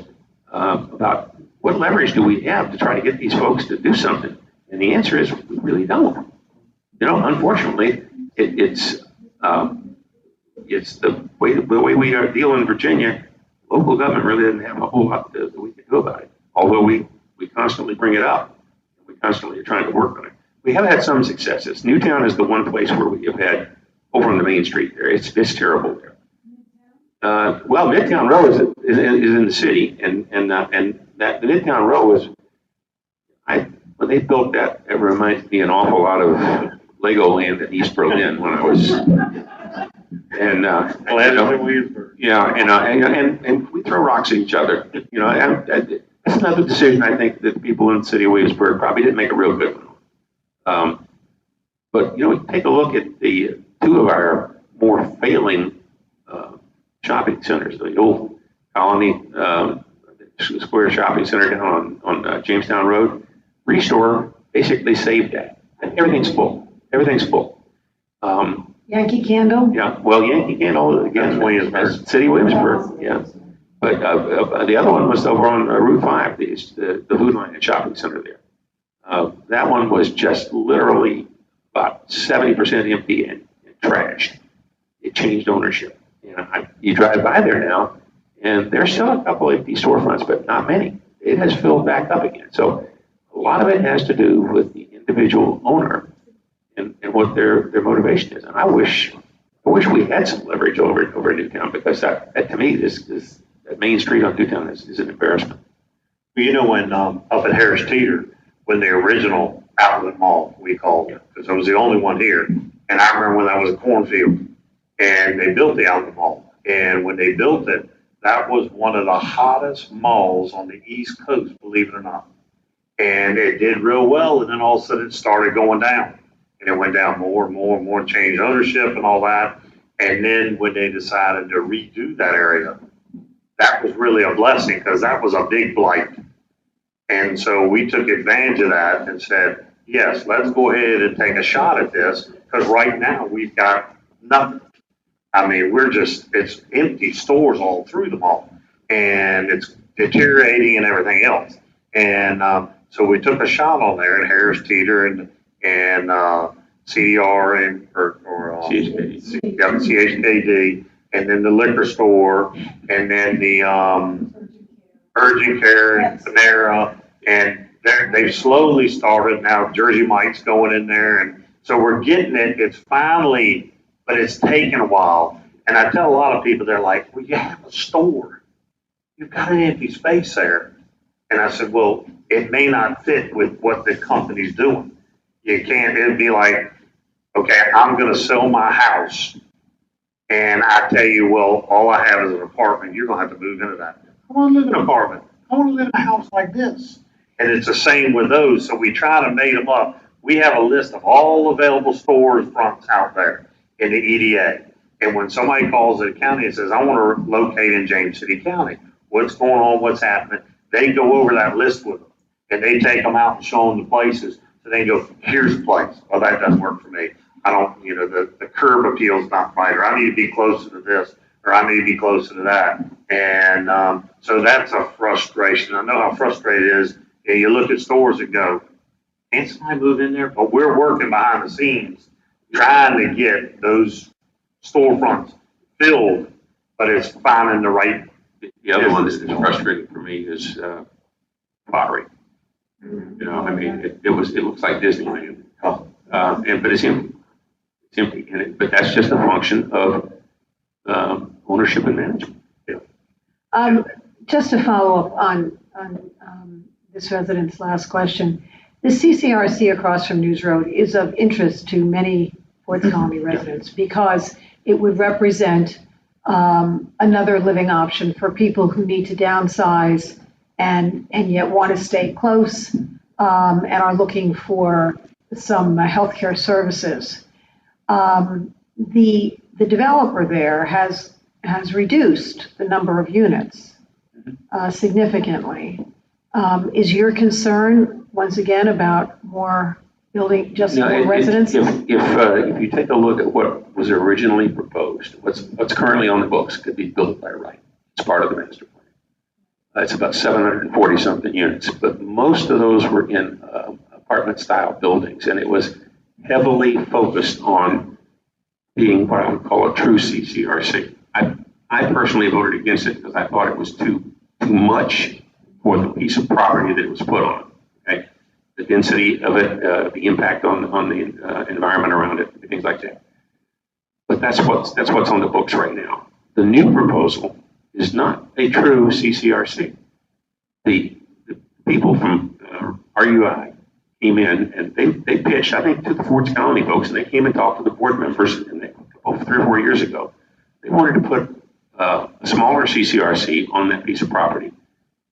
B: about what leverage do we have to try to get these folks to do something. And the answer is we really don't. You know, unfortunately, it's the way we are dealing in Virginia. Local government really doesn't have a whole lot that we can do about it. Although we constantly bring it up, we constantly are trying to work on it. We have had some successes. Newtown is the one place where we have had over on the Main Street there. It's terrible there. Well, Midtown Row is in the city, and that the Midtown Row is. When they built that, it reminds me an awful lot of Legoland in East Berlin when I was. And and we throw rocks at each other. You know, and that's another decision I think that people in the city of Williamsburg probably didn't make a real good one. But you know, take a look at the two of our more failing shopping centers, the old Colony Square Shopping Center down on Jamestown Road. Restore basically saved that, and everything's full. Everything's full.
E: Yankee Candle?
B: Yeah, well, Yankee Candle again, Williamsburg, City of Williamsburg. Yeah, but the other one was over on Route 5, the Food Line and Shopping Center there. That one was just literally about 70% empty and trashed. It changed ownership. You know, you drive by there now, and there's still a couple empty storefronts, but not many. It has filled back up again. So a lot of it has to do with the individual owner and what their motivation is. And I wish we had some leverage over Newtown, because that to me is that Main Street on Newtown is an embarrassment.
C: Well, you know, when up at Harris Teeter, when the original outlet mall, we called it, because it was the only one here. And I remember when that was a cornfield, and they built the outlet mall. And when they built it, that was one of the hottest malls on the East Coast, believe it or not. And it did real well, and then all of a sudden it started going down. And it went down more and more and more, changed ownership and all that. And then when they decided to redo that area, that was really a blessing, because that was a big blight. And so we took advantage of that and said, yes, let's go ahead and take a shot at this, because right now we've got nothing. I mean, it's empty stores all through the mall, and it's deteriorating and everything else. And so we took a shot on there at Harris Teeter and CDR and CHKD, and then the liquor store, and then the urgent care and Panera, and they've slowly started now. Jersey Mike's going in there, and so we're getting it. It's finally. But it's taken a while. And I tell a lot of people, they're like, well, you have a store. You've got an empty space there. And I said, well, it may not fit with what the company's doing. You can't, it'd be like, okay, I'm going to sell my house. And I tell you, well, all I have is an apartment. You're going to have to move into that. I want to live in an apartment. I want to live in a house like this. And it's the same with those. So we try to mate them up. We have a list of all available stores fronts out there in the EDA. And when somebody calls the county and says, I want to locate in James City County, what's going on, what's happening, they go over that list with them. And they take them out and show them the places. So they go, here's the place. Well, that doesn't work for me. I don't, you know, the curb appeal is not right, or I need to be closer to this, or I need to be closer to that. And so that's a frustration. I know how frustrated it is. And you look at stores and go, can't somebody move in there? But we're working behind the scenes trying to get those storefronts filled, but it's finding the right.
B: The other one that is frustrating for me is pottery. You know, I mean, it looks like Disneyland, but it's empty. It's empty, but that's just a function of ownership and management. Yeah.
E: Just to follow up on this resident's last question, the CCRC across from News Road is of interest to many Ports Colony residents because it would represent another living option for people who need to downsize and yet want to stay close and are looking for some healthcare services. The developer there has reduced the number of units significantly. Is your concern once again about more building just
B: No,
E: for residents?
B: If you take a look at what was originally proposed, what's currently on the books could be built by right. It's part of the master plan. It's about 740 something units, but most of those were in apartment style buildings, and it was heavily focused on being what I would call a true CCRC. I personally voted against it because I thought it was too much for the piece of property that it was put on. Okay, the density of it, the impact on the environment around it, things like that. But that's what's on the books right now. The new proposal is not a true CCRC. The people from RUI came in and they pitched, I think, to the Ford County folks, and they came and talked to the board members, and 3 or 4 years ago, they wanted to put a smaller CCRC on that piece of property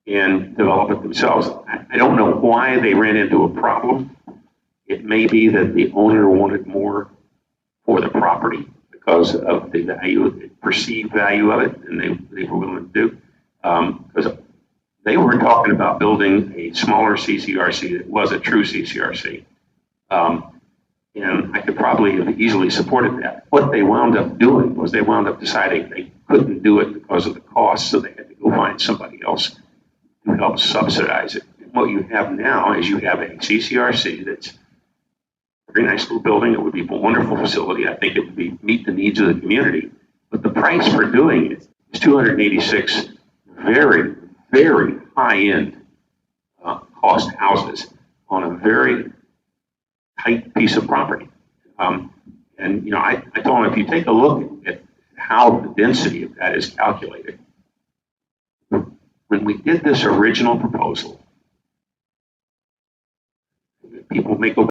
B: and develop it themselves. I don't know why they ran into a problem. It may be that the owner wanted more for the property because of the value, the perceived value of it, and they were willing to do. Because they were talking about building a smaller CCRC that was a true CCRC. And I could probably have easily supported that. What they wound up doing was they wound up deciding they couldn't do it because of the cost, so they had to go find somebody else to help subsidize it. And what you have now is you have a CCRC that's a very nice little building. It would be a wonderful facility. I think it would meet the needs of the community. But the price for doing it is 286 very, very high-end cost houses on a very tight piece of property. And, you know, I told them, if you take a look at how the density of that is calculated, when we did this original proposal, people may go